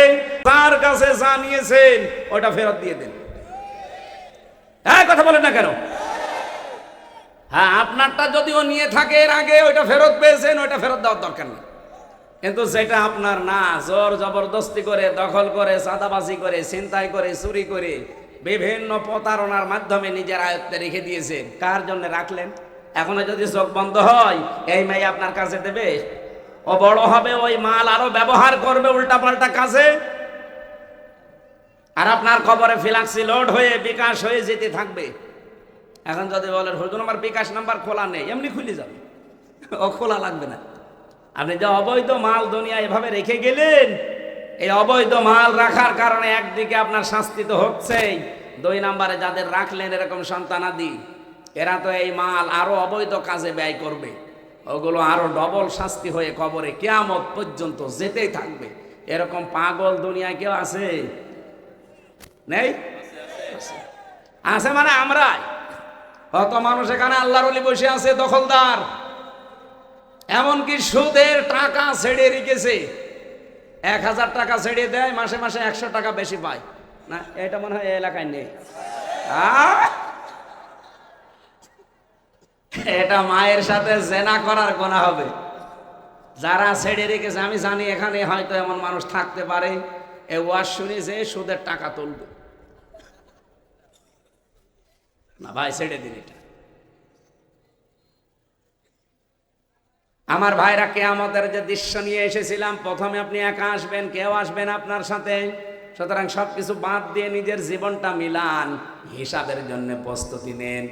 তার কাছে জানিয়েছেন ওটা ফেরত দিয়ে দেন। হ্যাঁ, কথা বলেন না কেন? হ্যাঁ, আপনারটা যদিও নিয়ে থাকে এর আগে ওইটা ফেরত পেয়েছেন, ওইটা ফেরত দেওয়ার দরকার নেই। কিন্তু যেটা আপনার না, জোর জবরদস্তি করে, দখল করে, চাঁদাবাজি করে, ছিনতাই করে, চুরি করে, বিভিন্ন প্রতারণার মাধ্যমে নিজের আয়ত্তে রেখে দিয়েছেন, কার জন্য রাখলেন? এখনো যদি চোখ বন্ধ হয়, এই মেয়ে আপনার কাছে দেবে, ও বড় হবে, ওই মাল আরো ব্যবহার করবে উল্টাপাল্টা কাজে, আর আপনার কবরে ফিলাক্সি লোড হয়ে বিকাশ হয়ে যেতে থাকবে। এখন যদি বলেন হুজুর আমার বিকাশ নাম্বার খোলা নেই, এমনি খুলে যাবে, ও খোলা লাগবে না। আপনি যে অবৈধ মাল দুনিয়া এভাবে রেখে গেলেন, এই অবৈধ মাল রাখার কারণে একদিকে আপনার শাস্তি তো হচ্ছেই, 2 নাম্বারে যাদের রাখলেন এরকম সন্তানাদি, এরা তো এই মাল আরো অবৈধ কাজে ব্যয় করবে, ওগুলো আরো ডবল শাস্তি হয়ে কবরে কিয়ামত পর্যন্ত যেতেই থাকবে। এরকম পাগল দুনিয়ায় কেউ আছে? নেই? আছে মানে আমরাই। কত মানুষ এখানে আল্লাহর ওলি বসে আছে দখলদার, এমনকি সুদের টাকা ছেড়ে রেখেছে। 1000 টাকা ছেড়ে দেয়, মাসে মাসে 100 টাকা বেশি পায় না। এটা মনে হয় এই এলাকায় নেই। এটা মায়ের সাথে জেনা করার গুনাহ হবে। যারা ছেড়ে রেখেছে, আমি জানি এখানে হয়তো এমন মানুষ থাকতে পারে, এ ওয়াজ শুনি যে সুদের টাকা তুলবে না। ভাই ছেড়ে দিন এটা। আমার ভাইরা, কিয়ামতের যে দৃশ্য নিয়ে এসেছিলাম, প্রথমে আপনি একা আসবেন, কেউ আসবেন আপনার সাথে। সুতরাং সবকিছু বাদ দিয়ে নিজের জীবনটা মিলান, হিসাবের জন্য প্রস্তুতি নেন।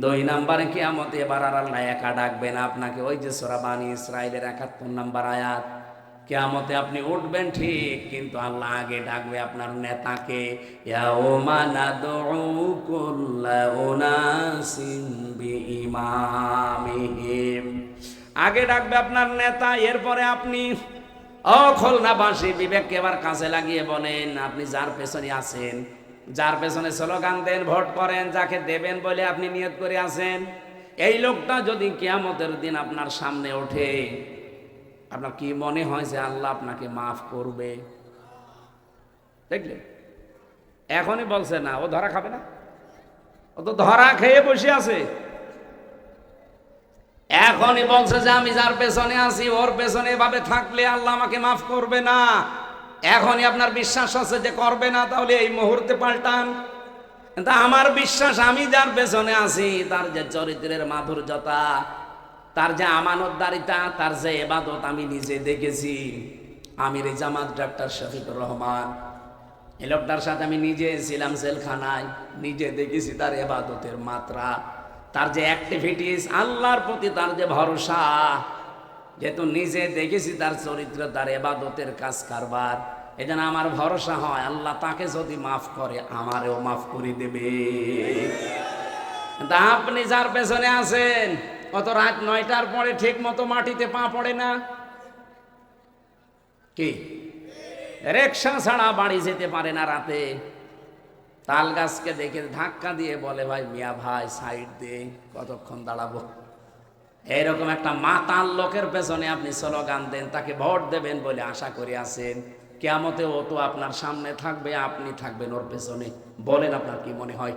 2 নাম্বারে কিয়ামতে এবার আর আল্লাহ একা ডাকবেন আপনাকে। ওই যে সূরা বানী ইসরাঈলের 71 নাম্বার আয়াত, কিয়ামতে আপনি উঠবেন ঠিক, কিন্তু আল্লাহ আগে ডাকবে আপনার নেতাকে। ইয়াউমা নাদউ কুল্লা উনাসিন বিইমামিহিম, আগে ডাকবে আপনার নেতা, এরপরে আপনি। খুলনাবাসী বিবেককে এবার কাছে লাগিয়ে বলেন, আপনি যার পেছনে আছেন, যার পেছনে স্লোগান দেন, ভোট করেন, যাকে দেবেন বলে আপনি নিয়ত করে আছেন, এই লোকটা যদি কিয়ামতের দিন আপনার সামনে ওঠে, আপনার কি মনে হয় যে আল্লাহ আপনাকে মাফ করবে? দেখলেন, এখনই বলছে না ও ধরা খাবে না, ও তো ধরা খেয়ে বসে আছে। এখনই বলছে যে আমি যার পেছনে আছি, ওর পেছনে এভাবে থাকলে আল্লাহ আমাকে মাফ করবে না। এখনই আপনার বিশ্বাস আছে যে করবে না, তাহলে এই মুহূর্তে পাল্টান। কিন্তু আমার বিশ্বাস, আমি যার পেছনে আছি, তার যে চরিত্রের মাধুর্যতা, তার যে আমানতদারিতা, তার যে ইবাদত আমি নিজে দেখেছি। আমির জামাত ডাক্তার শফিকুর রহমান, এই লোকটার সাথে আমি নিজে ছিলাম জেলখানায়, নিজে দেখেছি তার ইবাদতের মাত্রা, তার যে অ্যাক্টিভিটিস, আল্লাহর প্রতি তার যে ভরসা, যেহেতু নিজে দেখেছি তার চরিত্র, তার ইবাদতের কাজ কারবার, এই জন্য আমার ভরসা হয় আল্লাহ তাকে যদি মাফ করে আমারেও মাফ করে দেবে। তা আপনি যার পেছনে আছেন অত রাত 9টার পরে ঠিক মতো মাটিতে পা পড়ে না কি? রিকশা ছাড়া বাড়ি যেতে পারে না রাতে। তাল গাছকে দেখে ধাক্কা দিয়ে বলে ভাই মিয়া ভাই সাইড দে, কতক্ষণ দাঁড়াবো? এইরকম একটা মাতাল লোকের পেছনে আপনি স্লোগান দেন, তাকে ভোট দেবেন বলে আশা করে আছেন। কিয়ামতে ও তো আপনার সামনে থাকবে, আপনি থাকবেন ওর পেছনে। বলেন আপনার কি মনে হয়?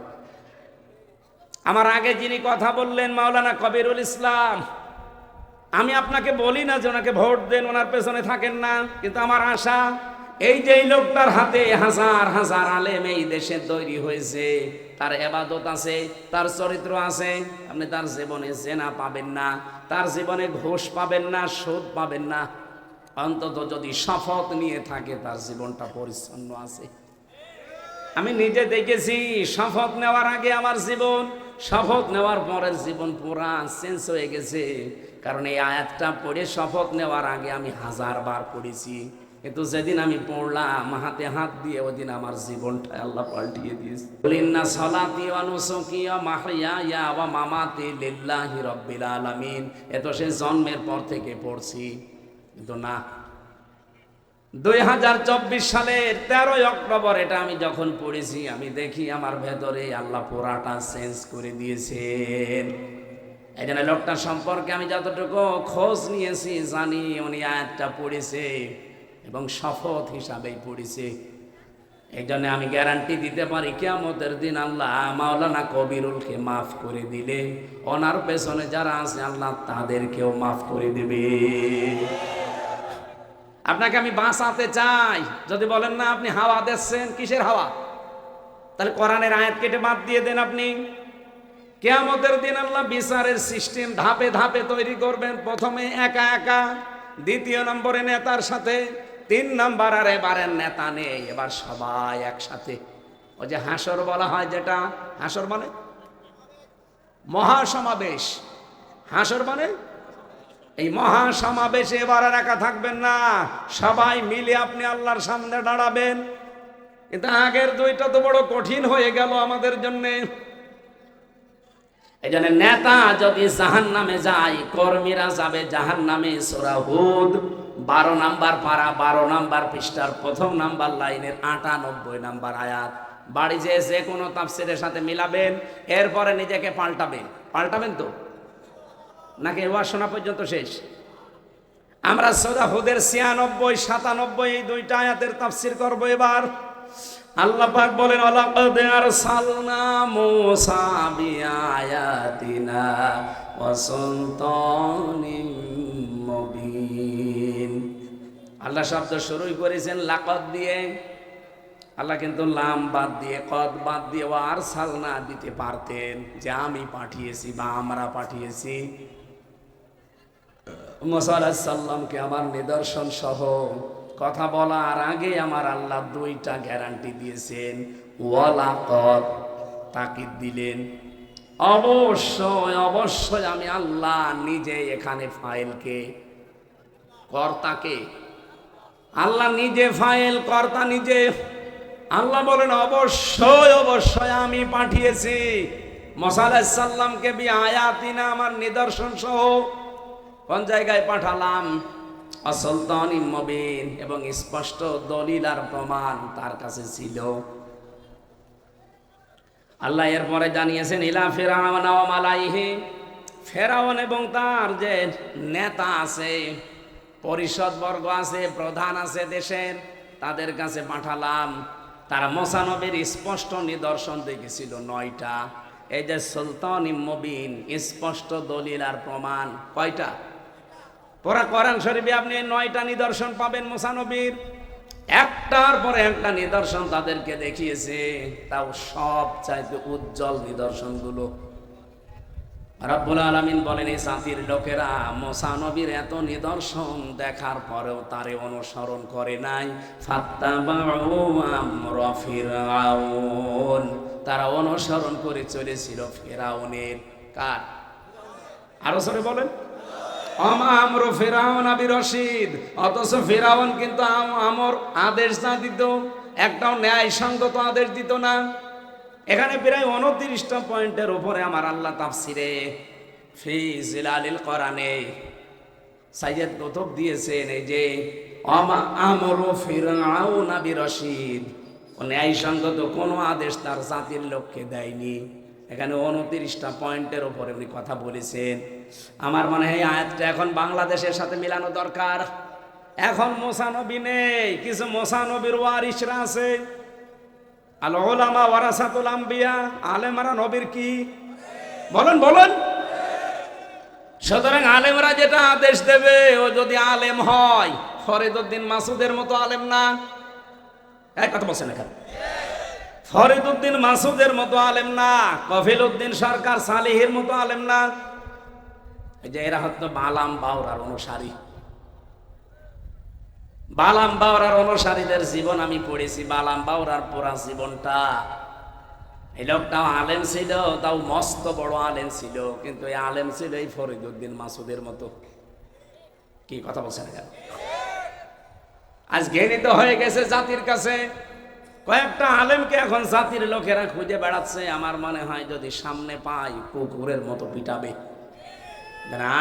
আমার আগে যিনি কথা বললেন মাওলানা কবিরুল ইসলাম, আমি আপনাকে বলি না যে ওনাকে ভোট দেন, ওনার পেছনে থাকেন না, কিন্তু আমার আশা এই যে এই লোকটার হাতে হাজার হাজার আলেম এই দেশে তৈরি হয়েছে, তার ইবাদত আছে, তার চরিত্র আছে। আপনি তার জীবনে জেনা পাবেন না, তার জীবনে ঘুষ পাবেন না, সুদ পাবেন না। অন্তত যদি শপথ নিয়ে থাকে তার জীবনটা পরিচ্ছন্ন আছে। আমি নিজে দেখেছি শপথ নেওয়ার আগে আমার জীবন, শপথ নেওয়ার পরের জীবন পুরা চেঞ্জ হয়ে গেছে। কারণ এই আয়াতটা পড়ে শপথ নেওয়ার আগে আমি 1000 বার পড়েছি, কিন্তু যেদিন আমি পড়লাম হাতে হাত দিয়ে ওদিন আমার জীবনটা আল্লাহ পাল্টিয়ে দিয়েছে। ইন্না সলাতি ওয়া নুসুকি ওয়া মাহইয়ায়া ওয়া মামাতি লিল্লাহি রাব্বিল আলামিন। এত সে জন্মের পর থেকে পড়ছি, কিন্তু না, 2024 সালের 13 অক্টোবর এটা আমি যখন পড়েছি, আমি দেখি আমার ভেতরে আল্লাহ পুরাটা চেঞ্জ করে দিয়েছেন। এই জন্য লোকটা সম্পর্কে আমি যতটুকু খোঁজ নিয়েছি জানি উনি আয়াতটা পড়েছে এবং শপথ হিসাবেই পড়েছে। এই জন্য আমি গ্যারান্টি দিতে পারি কিয়ামতের দিন আল্লাহ মাওলানা কবিরুলকে মাফ করে দিলে ওনার পেছনে যারা আছে আল্লাহ তাদেরকেও মাফ করে দেবে। আপনাকে আমি বাঁচাতে চাই। যদি বলেন না আপনি হাওয়া দিচ্ছেন, কিসের হাওয়া? তাহলে কোরআনের আয়াত কেটে বাদ দিয়ে দেন আপনি। কিয়ামতের দিন আল্লাহ বিচারের সিস্টেম ধাপে ধাপে তৈরি করবেন। প্রথমে একা একা, দ্বিতীয় নম্বরে নেতার সাথে, 3 নম্বর আর এবারের নেতা নেই, এবার সবাই একসাথে। ওই যে হাসর বলা হয়, যেটা হাসর মানে মহাসমাবেশ, হাসর মানে এই মহাসমাবেশে এবার আর একা থাকবেন না, সবাই মিলে আপনি আল্লাহর সামনে দাঁড়াবেন। কিন্তু আগের দুইটা তো বড় কঠিন হয়ে গেল আমাদের জন্য। এই জন্য নেতা যদি জাহান্নামে যায়, কর্মীরা যাবে জাহান্নামে। সূরা হুদ 12 নাম্বার পারা, 12 নাম্বার পৃষ্ঠার 1 নাম্বার লাইনের 98 নাম্বার আয়াত। বাড়ি যেয়ে যে কোনো তাফসীরের সাথে মিলাবেন, এরপরে নিজেকে পাল্টাবেন। পাল্টাবেন তো নাকি ওয়াজ শোনা পর্যন্ত শেষ? আমরা সূরা হুদের 96, 97 এই দুইটা আয়াতের তাফসীর করব এবার। আল্লাহ পাক বলেন ওয়ালাকাদ আরসালনা মূসা বিআয়াতিনা ওয়া সুলতানিম মুবিন। আল্লাহ শব্দ শুরুই করেছেন লাকাদ দিয়ে। আল্লাহ কিন্তু লাম বাদ দিয়ে, কদ বাদ দিয়ে ওয়া আরসালনা দিতে পারতেন, যে আমি পাঠিয়েছি বা আমরা পাঠিয়েছি মূসা আলাইহিস সালামকে আমার নিদর্শন সহ। কথা বলার আগে আমার আল্লাহ দুইটা গ্যারান্টি দিয়েছেন, ওয়ালাকাদ তাকিদ দিলেন। অবশ্যই অবশ্যই আমি আল্লাহ নিজে এখানে ফাইলকে, কর্তাকে, আল্লাহ নিজে ফাইল, কর্তা নিজে। আল্লাহ বলেন অবশ্যই অবশ্যই আমি পাঠিয়েছি মূসা আলাইহিস সালামকে বিআয়াতিনা আমার নিদর্শন সহ। কোন জায়গায় পাঠালাম? সুলতানিম মুবিন, এবং স্পষ্ট দলিল আর প্রমাণ তার কাছে ছিল। আল্লাহ এরপরে জানিয়েছেন ইলা ফিরআউন ওয়া মালাইহি, ফেরাউন এবং তার যে নেতা আছে, পরিষদ বর্গ আছে, প্রধান আছে দেশের, তাদের কাছে পাঠালাম। তারা মূসা নবীর স্পষ্ট নিদর্শন দেখেছিল 9টা। এই যে সুলতানিম মুবিন, স্পষ্ট দলিল আর প্রমাণ কয়টা? পুরা কোরআন শরীফে আপনি 9টা নিদর্শন পাবেন মূসা নবীর। একটার পরে একটা নিদর্শন তাদেরকে দেখিয়েছে, তাও সব চাইতে উজ্জ্বল নিদর্শনগুলো। রব্বুল আলামিন বলেন এই জাতির লোকেরা মূসা নবীর এত নিদর্শন দেখার পরেও তারে অনুসরণ করে নাই। ফাত্তাবাউ আমরা ফিরআউন, তারা অনুসরণ করে চলেছিল ফিরআউনের। কার? আরো জোরে বলেন। আমা আমরু ফিরাউন বিরশিদ, অথচ ফিরাউন কিন্তু আমর আদেশ না দিত, একটাও ন্যায় সঙ্গত আদেশ দিত না। এখানে প্রায় 29টা পয়েন্টের উপরে আমার আল্লাহ তাফসিরে ফি জিলালিল কোরআনে সাইয়্যিদ কুতুব দিয়েছেন এই যে আমা আমরু ফিরাউন বিরশিদ, ন্যায় সঙ্গত কোনো আদেশ তার জাতির লোককে দেয়নি। এখানে 29টা পয়েন্টের উপরে উনি কথা বলেছেন। আমার মনে হয় আয়াতটা এখন বাংলাদেশের সাথে মিলানো দরকার। এখন মুসা নবী নেই, কিছু মুসা নবীর ওয়ারিসরা আছে। আল উলামা ওয়ারাসাতুল আম্বিয়া, আলেমরা নবীর কি বলেন বলেন। সুতরাং আলেমরা যেটা আদেশ দেবে, ও যদি আলেম হয় ফরিদউদ্দিন মাসুদের মতো আলেম না। এক কথা বলছেন এখানে, ফরিদউদ্দিন মাসুদের মতো আলেম না, কফিলউদ্দিন সরকার সালিহের মতো আলেম না। এই যে এরা হয়তো বালাম বাউরার অনুসারী। বালাম বাউরার অনুসারীদের জীবন আমি পড়েছি। বালাম বাউরার পুরা জীবনটা, এই লোকটাও আলেম ছিল, তাও মস্ত বড় আলেম ছিল, কিন্তু এই আলেম ছিল এই ফরিদউদ্দিন মাসুদের মতো। কি কথা বলছেন এখানে? আজ ঘৃণিত হয়ে গেছে জাতির কাছে। কয়েকটা আলেমকে এখন জাতির লোকেরা খুঁজে বেড়াচ্ছে। আমার মনে হয় যদি সামনে পাই কুকুরের মতো পিটাবে।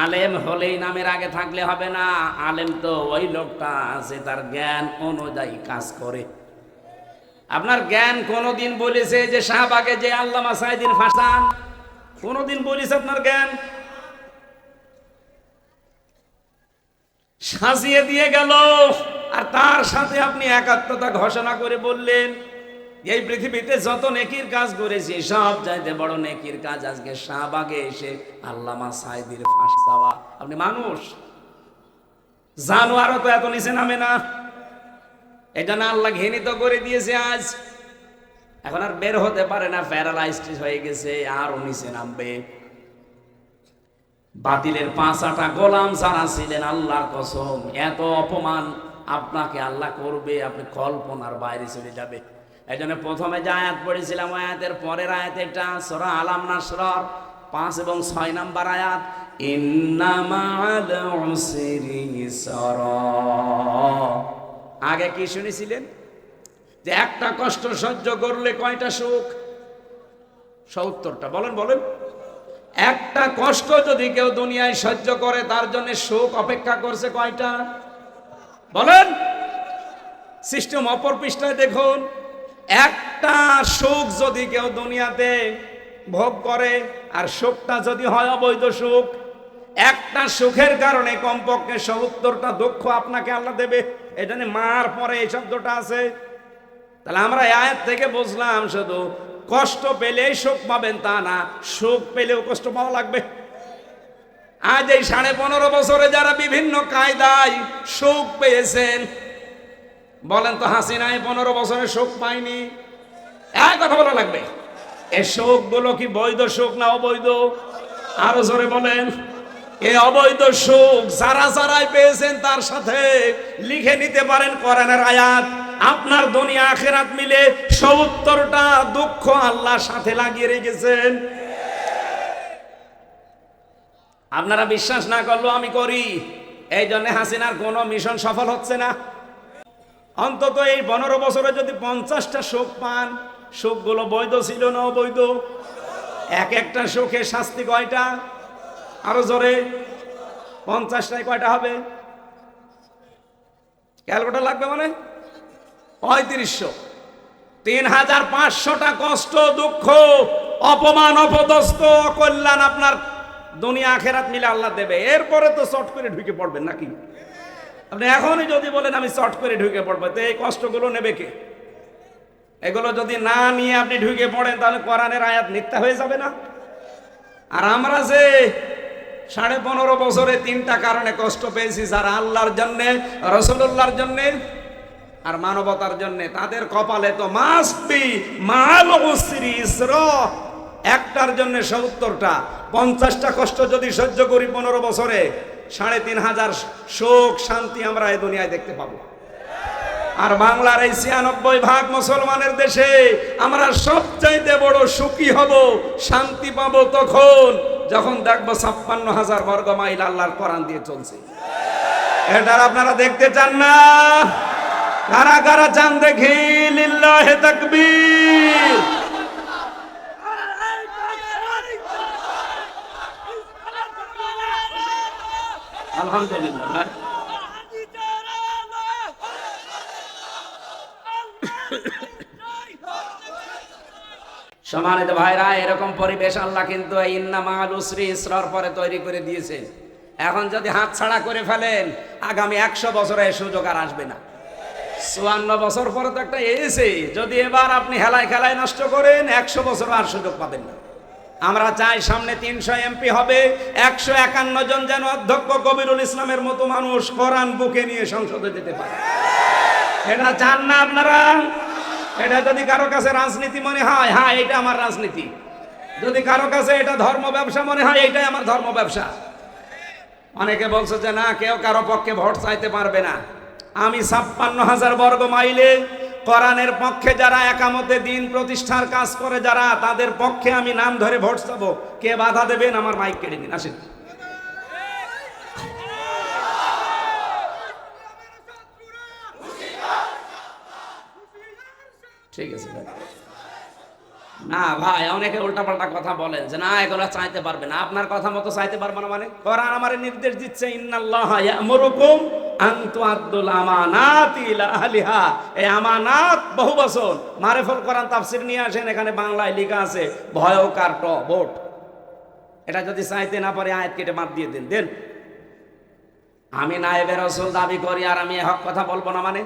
আলেম হলেই নামের আগে থাকলে হবে না। আলেম তো ওই লোকটা আছে তার জ্ঞান অনুযায়ী কাজ করে। আপনার জ্ঞান কোনদিন বলেছে যে শাহবাগে যে আল্লামা সাইদিন ফাসান কোনদিন বলেছে আপনার জ্ঞান? সাজিয়ে দিয়ে গেল। আর তার সাথে আপনি একাত্মতা ঘোষণা করে বললেন এই পৃথিবীতে যত নেকির কাজ করেছি সব চাইতে বড় নেকির কাজ আজকে শাহবাগে এসে আল্লামা সাইদির ফাঁস দেওয়া। আপনি মানুষ, জানোয়ারও তো এত নিচে নামে না। এটা না আল্লাহ ঘৃণিত করে দিয়েছে আজ। এখন আর বের হতে পারে না, প্যারালাইজড হয়ে গেছে, আরো নিচে নামবে। বাতিলের 5টা গোলাম যারা ছিলেন, আল্লাহর কসম এত অপমান আপনাকে আল্লাহ করবে, আপনি কল্পনার বাইরে চলে যাবে। এই জন্য প্রথমে যে আয়াত পড়েছিলাম, আয়াতের পরের আয়াত এটা সূরা আলাম নাসর 5 এবং 6 নম্বর আয়াত, ইন্না মা'আল উসরি ইসরা। আগে কি শুনেছিলেন যে একটা কষ্ট সহ্য করলে কয়টা সুখ? 70টা। বলেন বলেন। একটা কষ্ট যদি কেউ দুনিয়ায় সহ্য করে তার জন্য সুখ অপেক্ষা করছে কয়টা? বলেন। সিস্টেম অপর পৃষ্ঠায় দেখুন। একটা সুখ যদি কেউ দুনিয়াতে ভোগ করে, আর সুখটা যদি হয় অবৈধ সুখ, একটা সুখের কারণে কমপক্ষে 70টা দুঃখ আপনাকে আল্লাহ দেবে। এই জন্য মার পরে এই শব্দটা আছে। তাহলে আমরা আয়াত থেকে বুঝলাম শুধু কষ্ট পেলেই সুখ পাবেন তা না, সুখ পেলেও কষ্ট পাওয়া লাগবে। আজ এই 15.5 বছরে যারা বিভিন্ন কায়দায় সুখ পেয়েছেন, বলেন তো হাসিনায় 15 বছরে সুখ পায়নি? এক কথা বলা লাগবে। এই সুখগুলো কি বৈধ সুখ না অবৈধ? আরো জোরে বলেন। এই অবৈধ সুখ যারা যারাই পেয়েছেন তার সাথে লিখে নিতে পারেন কোরআনের আয়াত। আপনার দুনিয়া আখিরাত মিলে 70টা দুঃখ আল্লাহর সাথে লাগিয়ে রেখেছেন। আপনারা বিশ্বাস না করলেও আমি করি। এই জন্য হাসিনার কোনো মিশন সফল হচ্ছে না। অন্তত এই 15 বছরে যদি 50টা সুখ পান, সুখগুলো বৈধ ছিল না অবৈধ? এক একটা সুখে শাস্তি কয়টা? আরো জোরে। 50টায় কয়টা হবে? ক্যালকুলেটর লাগবে মানে 3500। 3500টা কষ্ট, দুঃখ, অপমান, অপদস্থ, অকল্যাণ আপনার দুনিয়া আখেরাত মিলে আল্লাহ দেবে। এরপরে তো চট করে ঢুকে পড়বেন নাকি? আপনি এখনই যদি বলেন আমি চট করে ঢুকে পড়বো, তো এই কষ্টগুলো নেবে কে? এগুলো যদি না নিয়ে আপনি ঢুকে পড়েন তাহলে কোরআনের আয়াত মিথ্যা হয়ে যাবে না? আর আমরা যে 15.5 বছরে 3টা কারণে কষ্ট পেয়েছি, যারা আল্লাহর জন্যে, রাসূলুল্লাহর জন্যে আর মানবতার জন্যে, তাদের কপালে তো মাস্ট বি মা'আল উসরি ইসরা। একটার জন্য 70টা। 50টা কষ্ট যদি সহ্য করি 15 বছরে, 3500 সুখ শান্তি আমরা এই দুনিয়ায় দেখতে পাবো। আর বাংলার এই 96% মুসলমানের দেশে আমরা সবচাইতে বড় সুখী হব, শান্তি পাবো তখন যখন দেখবো 56,000 বর্গ মাইল আল্লাহর কোরআন দিয়ে চলছে। এটা আপনারা দেখতে চান না? কারা কারা চান দেখি? লিল্লাহি তাকবীর। আলহামদুলিল্লাহ। সম্মানিত ভাইরা, এরকম পরিবেশ আল্লাহ কিন্তু ইন্না মাআল উসরি ইসরার পরে তৈরি করে দিয়েছে। এখন যদি হাত ছাড়া করে ফেলেন, আগামী 100 বছরে এই সুযোগ আর আসবে না। 54 বছর পরে তো একটা এসে, যদি এবার আপনি হেলায় খেলায় নষ্ট করেন, 100 বছর আর সুযোগ পাবেন না। আমরা চাই সামনে 300 এমপি হবে, 151 জন যেন অধ্যক্ষ কবিরুল ইসলামের মতো মানুষ কোরআন বুকে নিয়ে সংসদে যেতে পারে। এটা চান না আপনারা? এটা যদি কারো কাছে রাজনীতি মনে হয়, হ্যাঁ এটা আমার রাজনীতি। যদি কারো কাছে এটা ধর্ম ব্যবসা মনে হয়, এটাই আমার ধর্ম ব্যবসা। অনেকে বলছে যে না, কেউ কারো পক্ষে ভোট চাইতে পারবে না। আমি 56,000 বর্গ মাইলে কোরআনের পক্ষে যারা একামতে দিন প্রতিষ্ঠার কাজ করে, যারা তাদের পক্ষে আমি নাম ধরে ভোট চাবো। কে বাধা দেবেন? আমার মাইক কেড়ে দিন, আসেন। ঠিক আছে না ভাই, অনেকে উল্টাপাল্টা কথা বলেন যে না এগুলো চাইতে পারবে না। আপনার কথা মতো চাইতে পারবে না মানে? কোরআন আমারে নির্দেশ দিচ্ছে, ইন্নাল্লাহা ইয়ামুরুকুম আন তুআদ্দুল আমানাতি ইলা আহলিহা। এই আমানাত বহু বছর মারিফুল কোরআন তাফসীর নিয়ে আসেন, এখানে বাংলায় লেখা আছে ভয়কার ট ভোট। এটা যদি চাইতে না পারে আয়াত কেটে বাদ দিয়ে দেন। দেন। আমি নায়েবে রাসূল দাবি করি আর আমি হক কথা বলবো না মানে?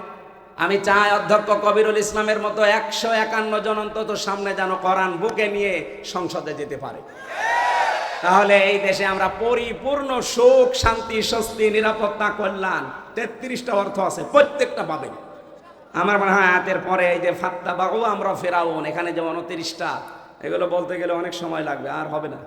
আমি চাই অধ্যক্ষ কবিরুল ইসলামের মতো 151 জন অন্তত সামনে যেন কোরআন বুকে নিয়ে সংসদে যেতে পারে। তাহলে এই দেশে আমরা পরিপূর্ণ সুখ, শান্তি, স্বস্তি, নিরাপত্তা, কল্যাণ 33টা অর্থ আছে, প্রত্যেকটা পাবেন। আমার মনে হয় আয়াতের পরে এই যে ফাত্তাবাউ আমরা ফেরাউন, এখানে যে 29টা, এগুলো বলতে গেলে অনেক সময় লাগবে, আর হবে না।